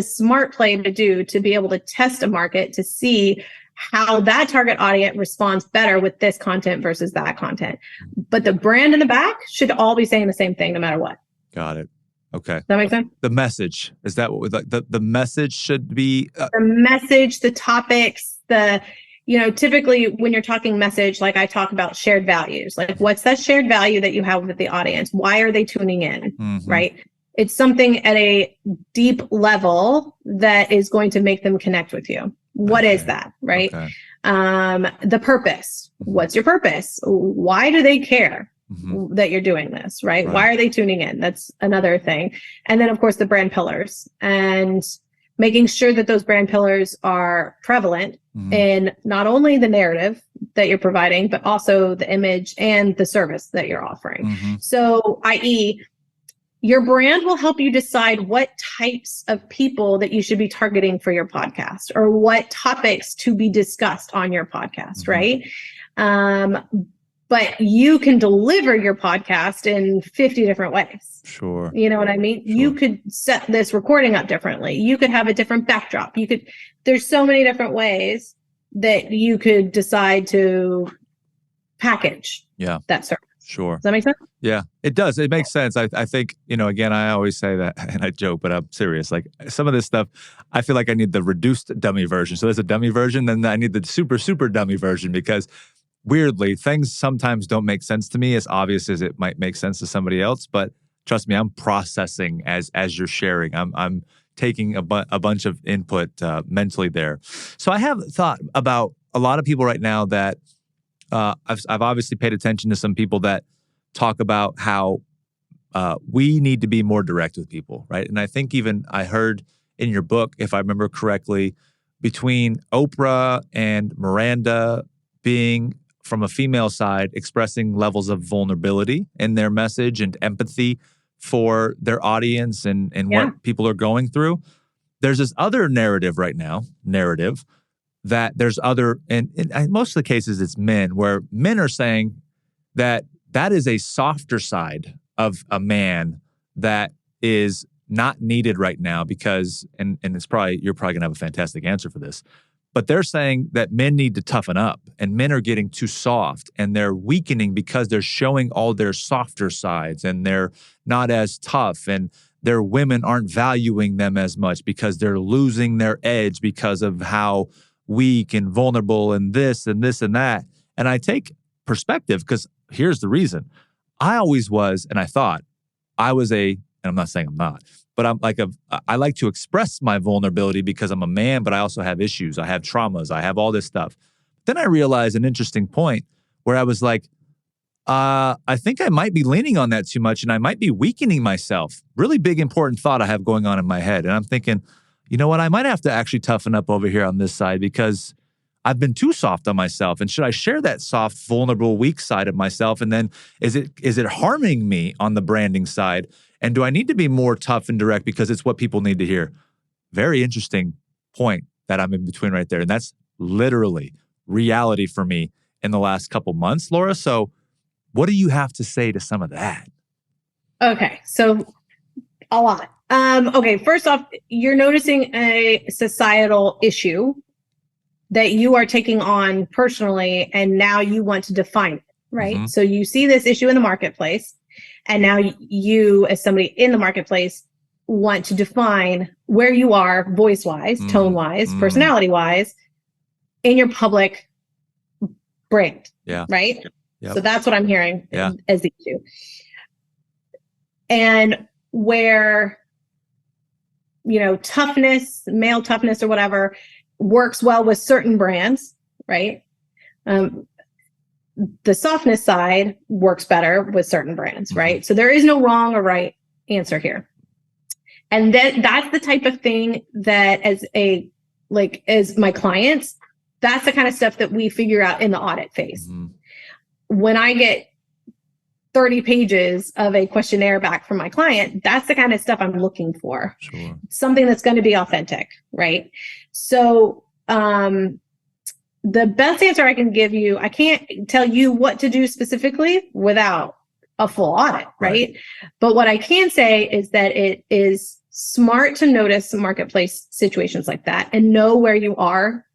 smart play to do, to be able to test a market to see how that target audience responds better with this content versus that content. But the brand in the back should all be saying the same thing no matter what. Got it. Okay. Does that make sense? The message, is that what the message should be? The message, the topics, typically when you're talking message, like I talk about shared values, like what's that shared value that you have with the audience? Why are they tuning in? Mm-hmm. Right? It's something at a deep level that is going to make them connect with you. What is that, right? Okay. The purpose. What's your purpose? Why do they care that you're doing this, right? Why are they tuning in? That's another thing. And then, of course, the brand pillars, and making sure that those brand pillars are prevalent in not only the narrative that you're providing, but also the image and the service that you're offering. So, i.e., your brand will help you decide what types of people that you should be targeting for your podcast, or what topics to be discussed on your podcast, right? But you can deliver your podcast in 50 different ways. Sure. You know what I mean? Sure. You could set this recording up differently. You could have a different backdrop. There's so many different ways that you could decide to package that service. Sure. Does that make sense? Yeah, it does. It makes sense. I think, again, I always say that, and I joke, but I'm serious. Like some of this stuff, I feel like I need the reduced dummy version. So there's a dummy version, then I need the super, super dummy version, because weirdly, things sometimes don't make sense to me as obvious as it might make sense to somebody else. But trust me, I'm processing as you're sharing. I'm taking a bunch of input mentally there. So I have thought about a lot of people right now that I've obviously paid attention to some people that talk about how we need to be more direct with people, right? And I think even I heard in your book, if I remember correctly, between Oprah and Miranda being from a female side, expressing levels of vulnerability in their message and empathy for their audience and what people are going through. There's this other narrative right now, that there's other, and in most of the cases it's men, where men are saying that is a softer side of a man that is not needed right now because, and it's probably, you're probably gonna have a fantastic answer for this, but they're saying that men need to toughen up and men are getting too soft and they're weakening because they're showing all their softer sides and they're not as tough and their women aren't valuing them as much because they're losing their edge because of how weak and vulnerable and this and this and that. And I take perspective because here's the reason. I always was, and I thought I was and I'm not saying I'm not, but I like to express my vulnerability because I'm a man, but I also have issues. I have traumas. I have all this stuff. Then I realized an interesting point where I was like, I think I might be leaning on that too much and I might be weakening myself. Really big, important thought I have going on in my head. And I'm thinking, you know what? I might have to actually toughen up over here on this side because I've been too soft on myself. And should I share that soft, vulnerable, weak side of myself? And then is it harming me on the branding side? And do I need to be more tough and direct because it's what people need to hear? Very interesting point that I'm in between right there. And that's literally reality for me in the last couple months, Laura. So what do you have to say to some of that? Okay, so a lot. Okay, first off, you're noticing a societal issue that you are taking on personally, and now you want to define it, right? Mm-hmm. So you see this issue in the marketplace, and now you, as somebody in the marketplace, want to define where you are voice-wise, tone-wise, personality-wise in your public brand, right? Yep. So that's what I'm hearing as the issue. And where, toughness, male toughness or whatever, works well with certain brands, right? The softness side works better with certain brands, right? So there is no wrong or right answer here. And then that's the type of thing that as my clients, that's the kind of stuff that we figure out in the audit phase. Mm-hmm. When I get 30 pages of a questionnaire back from my client, that's the kind of stuff I'm looking for. Sure. Something that's going to be authentic, right? So the best answer I can give you, I can't tell you what to do specifically without a full audit, right? But what I can say is that it is smart to notice marketplace situations like that and know where you are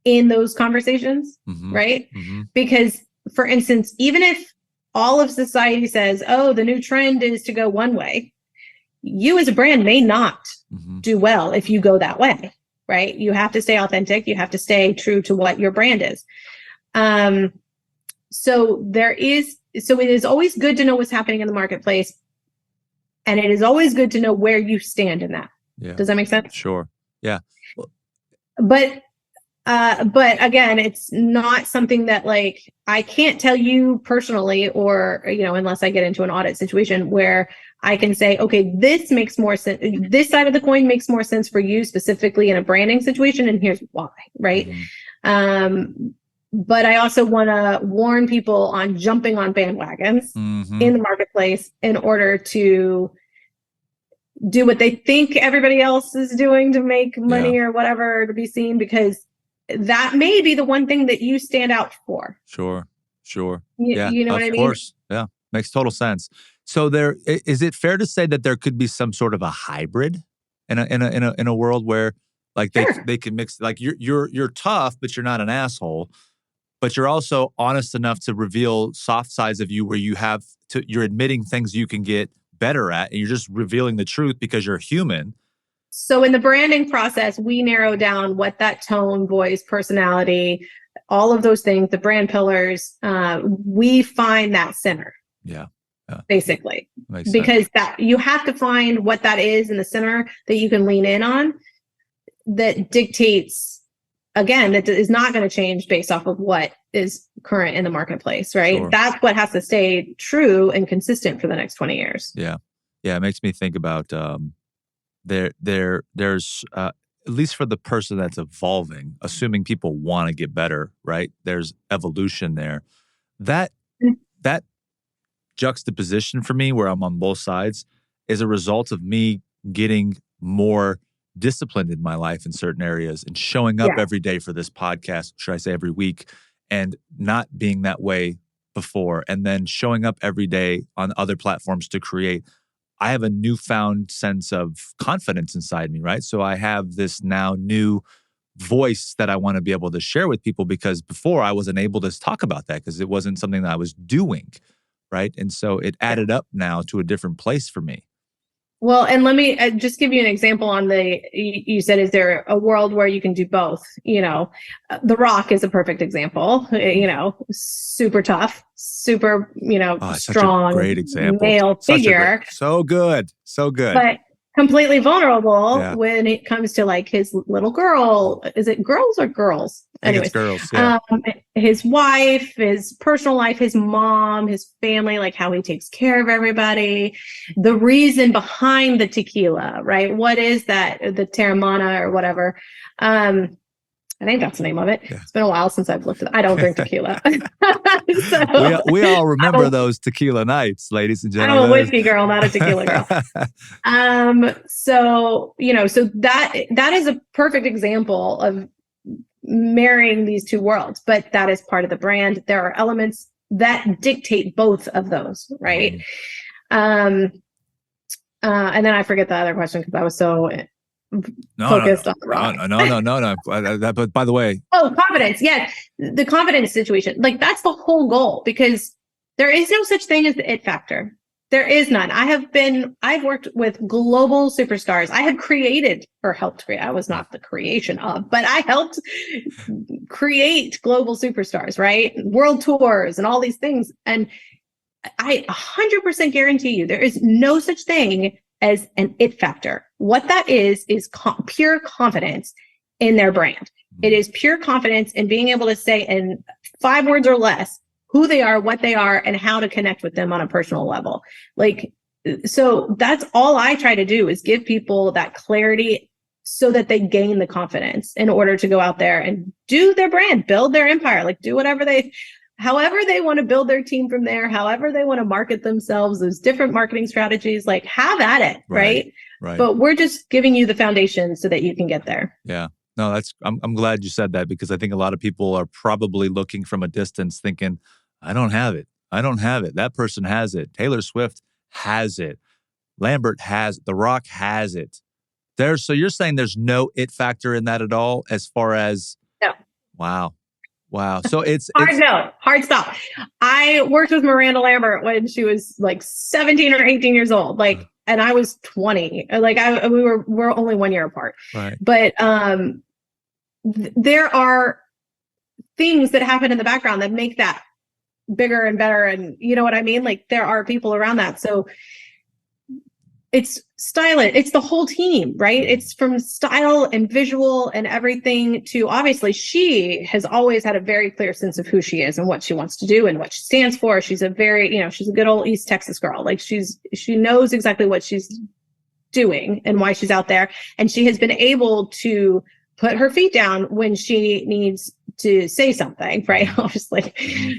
in those conversations, right? Mm-hmm. Because, for instance, even if all of society says, oh, the new trend is to go one way, you as a brand may not do well if you go that way, right? You have to stay authentic. You have to stay true to what your brand is. So it is always good to know what's happening in the marketplace. And it is always good to know where you stand in that. Yeah. Does that make sense? Sure. Yeah. But again, it's not something that I can't tell you personally or, unless I get into an audit situation where I can say, okay, this makes more sense. This side of the coin makes more sense for you specifically in a branding situation. And here's why, right? Mm-hmm. But I also want to warn people on jumping on bandwagons in the marketplace in order to do what they think everybody else is doing to make money or whatever, to be seen, because that may be the one thing that you stand out for. Sure. You know what I mean? Of course. Yeah. Makes total sense. So is it fair to say that there could be some sort of a hybrid in a world where Like Sure. they can mix, like you're tough, but you're not an asshole. But you're also honest enough to reveal soft sides of you where you're admitting things you can get better at, and you're just revealing the truth because you're human. So in the branding process, we narrow down what that tone, voice, personality, all of those things, the brand pillars, we find that center. Yeah. Basically, Makes because sense. that you have to find what that is in the center that you can lean in on, that dictates, again, that is not going to change based off of what is current in the marketplace, right? Sure. That's what has to stay true and consistent for the next 20 years. Yeah. It makes me think about there's at least for the person that's evolving, assuming people want to get better, right? There's evolution there. That that juxtaposition for me, where I'm on both sides, is a result of me getting more disciplined in my life in certain areas and showing up every day for this podcast, should I say every week, and not being that way before, and then showing up every day on other platforms to create. I have a newfound sense of confidence inside me, right? So I have this now new voice that I want to be able to share with people, because before I wasn't able to talk about that because it wasn't something that I was doing, right? And so it added up now to a different place for me. Well, and let me just give you an example on you said, is there a world where you can do both? The Rock is a perfect example, super tough, super, strong, such a great example. male figure. So good. But completely vulnerable when it comes to like his little girl. Is it girls or girls? Anyways, it's girls, yeah. His wife, his personal life, his mom, his family, like how he takes care of everybody, the reason behind the tequila, right? What is that? The Terramana or whatever. I think that's the name of it. Yeah. It's been a while since I've looked at it. I don't drink tequila. So, we all remember those tequila nights, ladies and gentlemen. I'm a whiskey girl, not a tequila girl. So that is a perfect example of marrying these two worlds, but that is part of the brand. There are elements that dictate both of those, right? And then I forget the other question because I was so focused on the Rock. No. But by the way, confidence. Yes, the confidence situation. Like that's the whole goal, because there is no such thing as the it factor. There is none. I've worked with global superstars. I have created or helped create. I was not the creation of, but I helped create global superstars, right? World tours and all these things. And I 100% guarantee you there is no such thing as an it factor. What that is pure confidence in their brand. It is pure confidence in being able to say in 5 words or less who they are, what they are, and how to connect with them on a personal level. So that's all I try to do, is give people that clarity so that they gain the confidence in order to go out there and do their brand, build their empire, do however they want to build their team from there, however they want to market themselves, those different marketing strategies, have at it, right? But we're just giving you the foundation so that you can get there. Yeah. No, I'm glad you said that, because I think a lot of people are probably looking from a distance thinking, I don't have it. That person has it. Taylor Swift has it. Lambert has it. The Rock has it. So you're saying there's no it factor in that at all, as far as... No. Wow. So it's hard stop. I worked with Miranda Lambert when she was 17 or 18 years old. And I was 20. We're only 1 year apart. Right. But there are things that happen in the background that make that bigger and better. And you know what I mean? There are people around that. So it's stylish. It's the whole team, right? It's from style and visual and everything to, obviously, she has always had a very clear sense of who she is and what she wants to do and what she stands for. She's a very, she's a good old East Texas girl. She knows exactly what she's doing and why she's out there. And she has been able to put her feet down when she needs to say something, right? Obviously,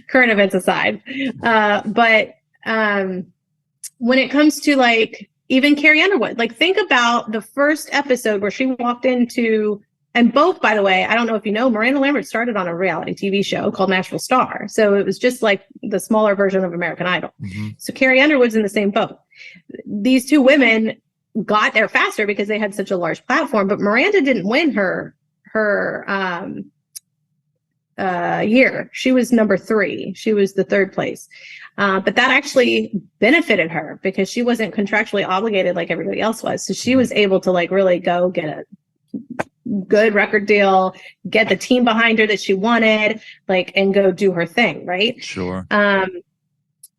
current events aside. But when it comes to even Carrie Underwood, think about the first episode where she walked into, and both, by the way, I don't know if you know, Miranda Lambert started on a reality TV show called Nashville Star. So it was just the smaller version of American Idol. Mm-hmm. So Carrie Underwood's in the same boat. These two women got there faster because they had such a large platform. But Miranda didn't win her year. She was number 3. She was the 3rd place. But that actually benefited her because she wasn't contractually obligated like everybody else was. So she was able to like really go get a good record deal, get the team behind her that she wanted, like, and go do her thing. Right. Sure.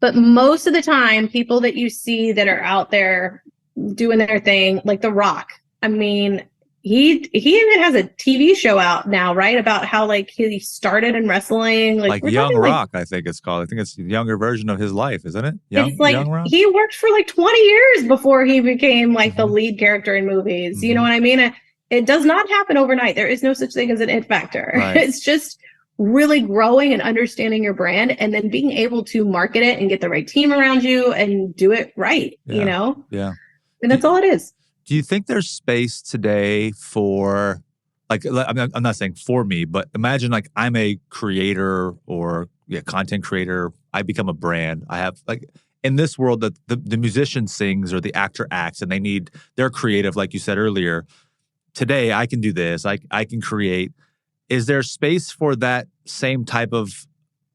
But most of the time, people that you see that are out there doing their thing, like The Rock, I mean, he even has a TV show out now, right? About how like he started in wrestling, like Young Rock, I think it's called. I think it's the younger version of his life, isn't it? It's like Young Rock? He worked for like 20 years before he became like the lead character in movies. You know what I mean? It does not happen overnight. There is no such thing as an it factor. Right. It's just really growing and understanding your brand and then being able to market it and get the right team around you and do it right, you know? Yeah. And that's all it is. Do you think there's space today for, like, I'm not saying for me, but imagine like I'm a creator or content creator. I become a brand. I have like in this world that the musician sings or the actor acts and they're creative, like you said earlier. Today I can do this. I can create. Is there space for that same type of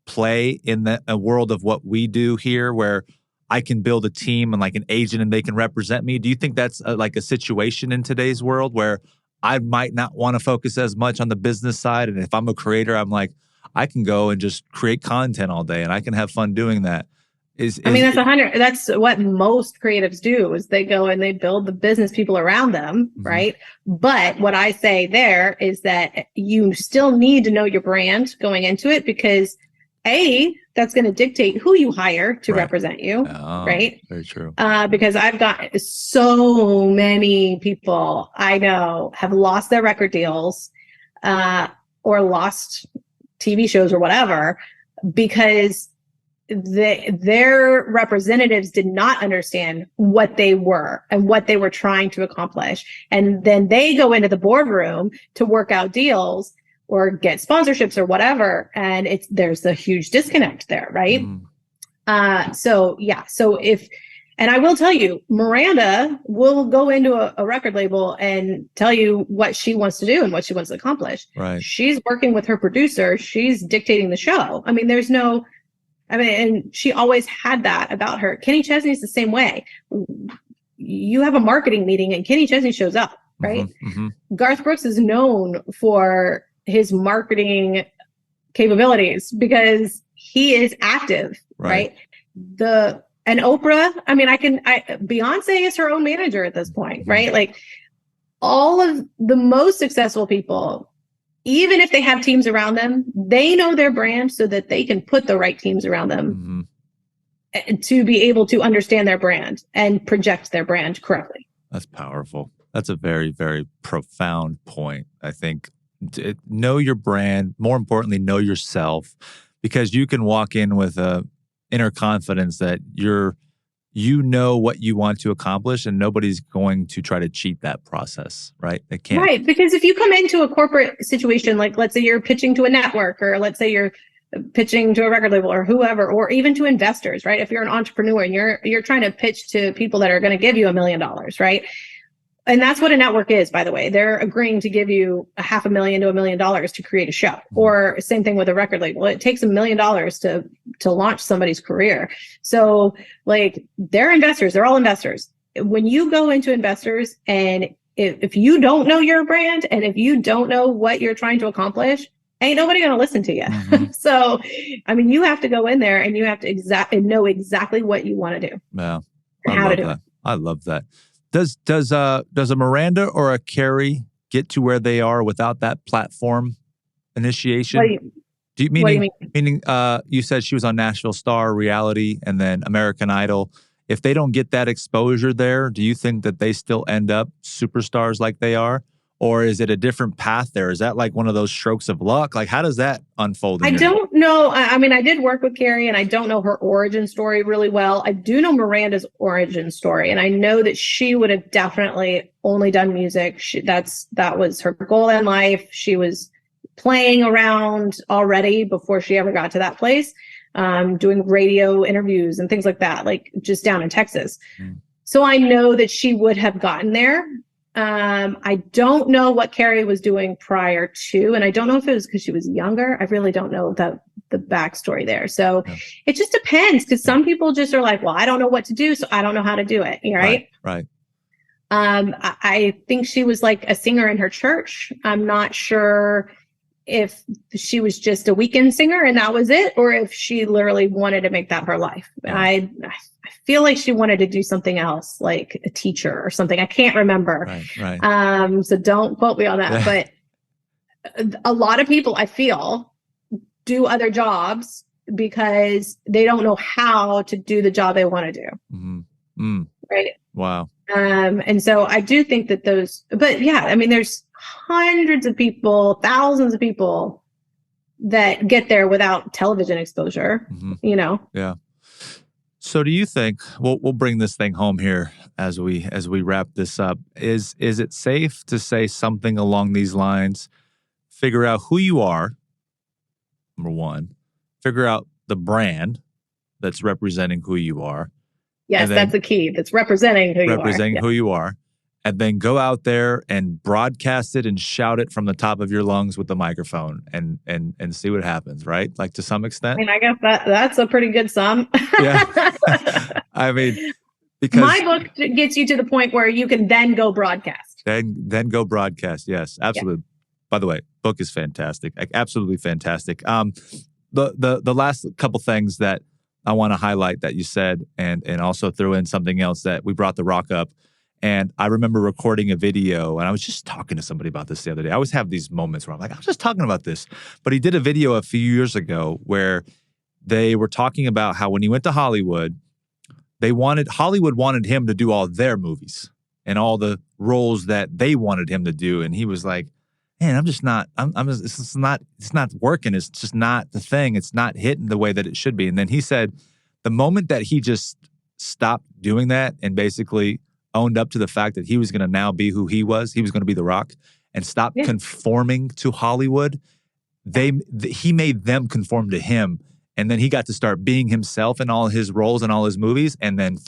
play in a world of what we do here where I can build a team and like an agent and they can represent me? Do you think that's like a situation in today's world where I might not want to focus as much on the business side? And if I'm a creator, I'm like, I can go and just create content all day and I can have fun doing that. That's what most creatives do is they go and they build the business people around them, right? But what I say there is that you still need to know your brand going into it because that's going to dictate who you hire to represent you, right? Very true. Because I've got so many people I know have lost their record deals or lost TV shows or whatever because their representatives did not understand what they were and what they were trying to accomplish. And then they go into the boardroom to work out deals or get sponsorships or whatever. And there's a huge disconnect there, right? So I will tell you, Miranda will go into a record label and tell you what she wants to do and what she wants to accomplish. Right. She's working with her producer. She's dictating the show. I mean, and she always had that about her. Kenny Chesney's the same way. You have a marketing meeting and Kenny Chesney shows up, right? Garth Brooks is known for his marketing capabilities because he is active, right? And Oprah, I mean, Beyonce is her own manager at this point, right? Like all of the most successful people, even if they have teams around them, they know their brand so that they can put the right teams around them to be able to understand their brand and project their brand correctly. That's powerful. That's a very, very profound point. I think know your brand, more importantly, know yourself, because you can walk in with a inner confidence that you know what you want to accomplish and nobody's going to try to cheat that process, right? They can't. Right, because if you come into a corporate situation, like let's say you're pitching to a network or let's say you're pitching to a record label or whoever, or even to investors, right? If you're an entrepreneur and you're trying to pitch to people that are going to give you $1 million, right? And that's what a network is, by the way. They're agreeing to give you $500,000 to $1 million to create a show. Or same thing with a record label. It takes $1 million to launch somebody's career. So like they're investors. They're all investors. When you go into investors and if you don't know your brand and if you don't know what you're trying to accomplish, ain't nobody going to listen to you. So, I mean, you have to go in there and you have to know exactly what you want to do. Yeah. And how to do it. I love that. Does a Miranda or a Carrie get to where they are without that platform initiation? What do you mean? Meaning, you said she was on Nashville Star, Reality, and then American Idol. If they don't get that exposure there, do you think that they still end up superstars like they are? Or is it a different path there? Is that like one of those strokes of luck? Like, how does that unfold? I don't know. I mean, I did work with Carrie and I don't know her origin story really well. I do know Miranda's origin story. And I know that she would have definitely only done music. That was her goal in life. She was playing around already before she ever got to that place, doing radio interviews and things like that, like just down in Texas. So I know that she would have gotten there. I don't know what Carrie was doing prior to, and I don't know if it was because she was younger. I really don't know the backstory there. So it just depends, because some people just are like, well, I don't know what to do, so I don't know how to do it. Right. Right. I think she was like a singer in her church. I'm not sure if she was just a weekend singer and that was it, or if she literally wanted to make that her life. I feel like she wanted to do something else, like a teacher or something. I can't remember. Right. So don't quote me on that. But a lot of people, I feel, do other jobs because they don't know how to do the job they want to do. Mm-hmm. Right. Wow. And so I do think that but yeah, I mean, there's hundreds of people, thousands of people that get there without television exposure, Yeah. So do you think, we'll bring this thing home here as we wrap this up. Is it safe to say something along these lines? Figure out who you are, number one. Figure out the brand that's representing who you are. Yes, that's the key. That's representing who you are. Representing who you are. And then go out there and broadcast it and shout it from the top of your lungs with the microphone and see what happens, right? Like, to some extent. I mean, I guess that's a pretty good sum. Yeah. I mean, because my book gets you to the point where you can then go broadcast. Then go broadcast. Yes, absolutely. Yeah. By the way, book is fantastic. Absolutely fantastic. The last couple things that I want to highlight that you said, and also throw in something else that we brought The Rock up. And I remember recording a video, and I was just talking to somebody about this the other day. I always have these moments where I'm like, I was just talking about this. But he did a video a few years ago where they were talking about how when he went to Hollywood, Hollywood wanted him to do all their movies and all the roles that they wanted him to do. And he was like, man, it's not working. It's just not the thing. It's not hitting the way that it should be. And then he said, the moment that he just stopped doing that and basically owned up to the fact that he was going to now be who he was going to be The Rock, and stop conforming to Hollywood, he made them conform to him. And then he got to start being himself in all his roles and all his movies. And then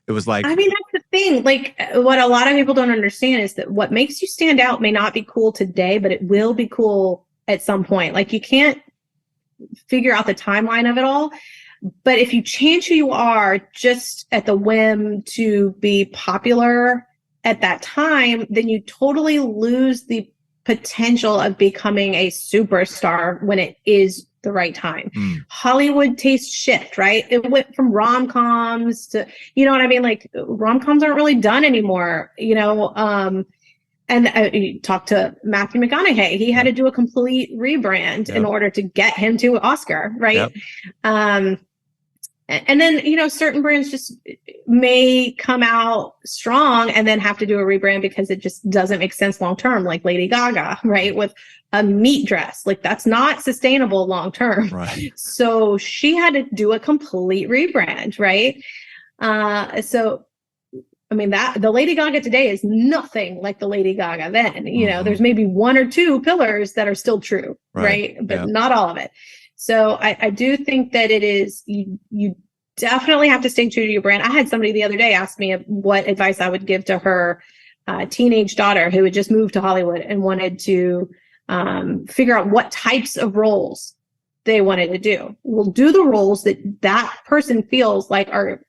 it was like, I mean, that's the thing. Like, what a lot of people don't understand is that what makes you stand out may not be cool today, but it will be cool at some point. Like, you can't figure out the timeline of it all. But if you change who you are just at the whim to be popular at that time, then you totally lose the potential of becoming a superstar when it is the right time. Hollywood tastes shift, right? It went from rom-coms to, you know what I mean? Like, rom-coms aren't really done anymore, and you talk to Matthew McConaughey. He had to do a complete rebrand in order to get him to Oscar, right? And then, certain brands just may come out strong and then have to do a rebrand because it just doesn't make sense long term, like Lady Gaga, right? With a meat dress. Like, that's not sustainable long term. Right. So she had to do a complete rebrand, right? So, I mean, the Lady Gaga today is nothing like the Lady Gaga then. There's maybe one or two pillars that are still true, right? But not all of it. So I do think that it is, you definitely have to stay true to your brand. I had somebody the other day ask me what advice I would give to her teenage daughter who had just moved to Hollywood and wanted to figure out what types of roles they wanted to do. Well, do the roles that person feels like are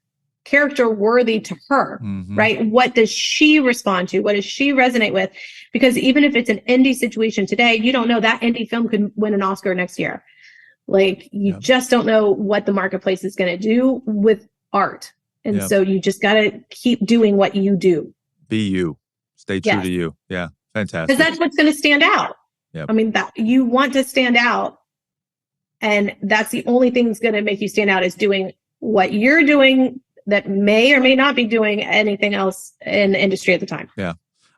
character worthy to her, right? What does she respond to? What does she resonate with? Because even if it's an indie situation today, you don't know that indie film could win an Oscar next year. Like, you just don't know what the marketplace is going to do with art. And so you just got to keep doing what you do. Be you. Stay true to you. Yeah. Fantastic. Because that's what's going to stand out. I mean, that you want to stand out. And that's the only thing that's going to make you stand out, is doing what you're doing that may or may not be doing anything else in the industry at the time. Yeah.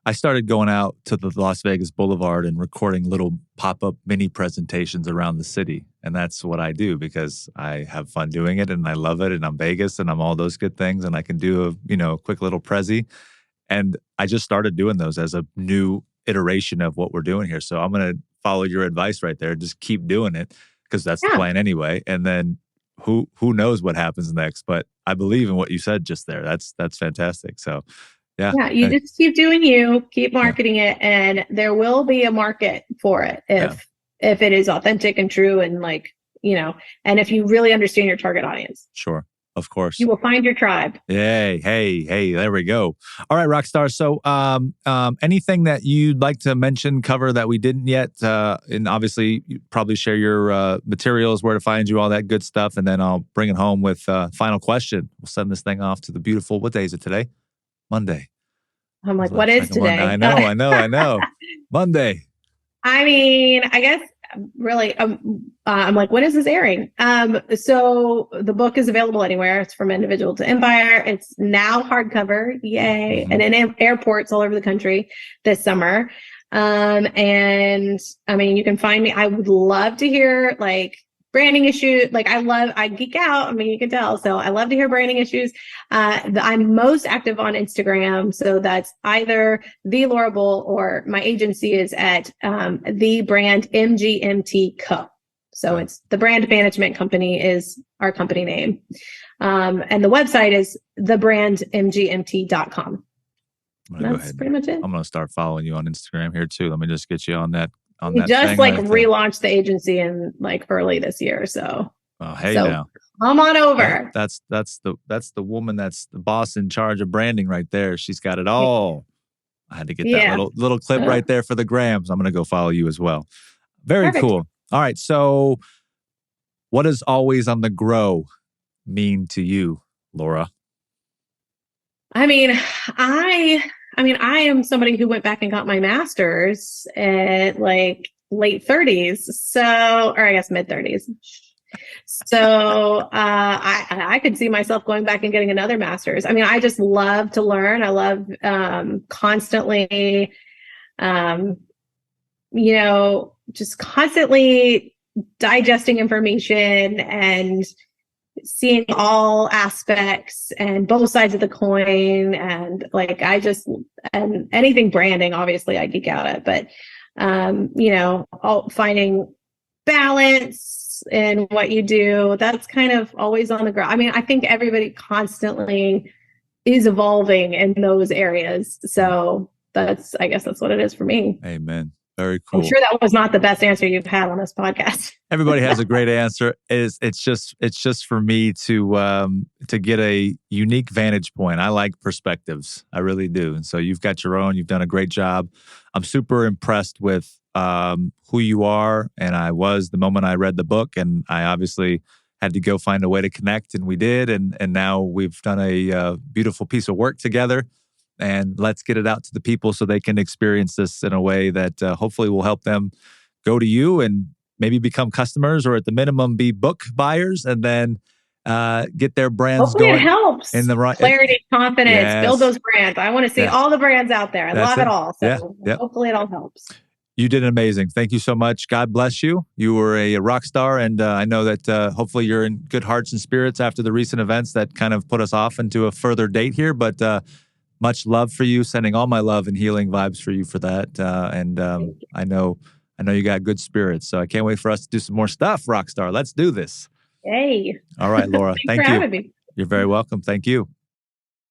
I started going out to the Las Vegas Boulevard and recording little pop-up mini presentations around the city. And that's what I do because I have fun doing it and I love it. And I'm Vegas and I'm all those good things. And I can do a quick little prezi. And I just started doing those as a new iteration of what we're doing here. So I'm going to follow your advice right there. Just keep doing it because that's the plan anyway. And then who knows what happens next. But I believe in what you said just there. That's fantastic. So yeah. Yeah, you just keep doing you, keep Yeah. marketing it, and there will be a market for it Yeah. if it is authentic and true and like, and if you really understand your target audience. Sure. Of course. You will find your tribe. Yay. Hey, there we go. All right, Rockstar. So anything that you'd like to mention, cover that we didn't yet? And obviously you probably share your materials, where to find you, all that good stuff. And then I'll bring it home with final question. We'll send this thing off to the beautiful, what day is it today? Monday. I'm like, what is today? I know. Monday. I mean, I guess really, I'm like, when is this airing? So the book is available anywhere. It's From Individual to Empire. It's now hardcover, yay, and in airports all over the country this summer. And I mean, you can find me. I would love to hear like branding issues. Like I geek out. I mean, you can tell. So I love to hear branding issues. I'm most active on Instagram. So that's either the Laura Bull or my agency is at the brand MGMT Co. So it's the brand management company is our company name. And the website is thebrandmgmt.com. That's pretty much it. I'm going to start following you on Instagram here too. Let me just get you on that. We just like relaunched the agency in like early this year. So, now come on over. That's the woman that's the boss in charge of branding right there. She's got it all. I had to get that little clip right there for the grams. I'm going to go follow you as well. Very cool. All right. So what does always on the grow mean to you, Laura? I mean, I am somebody who went back and got my master's at like late 30s. So, or I guess mid 30s. So I could see myself going back and getting another master's. I mean, I just love to learn. I love constantly, just constantly digesting information and seeing all aspects and both sides of the coin. And like, and anything branding, obviously I geek out at, but, finding balance in what you do, that's kind of always on the ground. I mean, I think everybody constantly is evolving in those areas. So I guess that's what it is for me. Amen. Very cool. I'm sure that was not the best answer you've had on this podcast. Everybody has a great answer. It's just for me to get a unique vantage point. I like perspectives. I really do. And so you've got your own. You've done a great job. I'm super impressed with who you are, and I was the moment I read the book, and I obviously had to go find a way to connect, and we did, and now we've done a beautiful piece of work together. And let's get it out to the people so they can experience this in a way that hopefully will help them go to you and maybe become customers, or at the minimum be book buyers, and then get their brands hopefully going. It helps. In the right clarity, confidence, build those brands. I want to see all the brands out there. I love it all. So hopefully it all helps. You did amazing. Thank you so much. God bless you. You were a rock star, and I know that hopefully you're in good hearts and spirits after the recent events that kind of put us off into a further date here. But much love for you. Sending all my love and healing vibes for you for that. And I know you got good spirits. So I can't wait for us to do some more stuff, Rockstar. Let's do this. Hey. All right, Laura. Thanks for having me. You're very welcome. Thank you.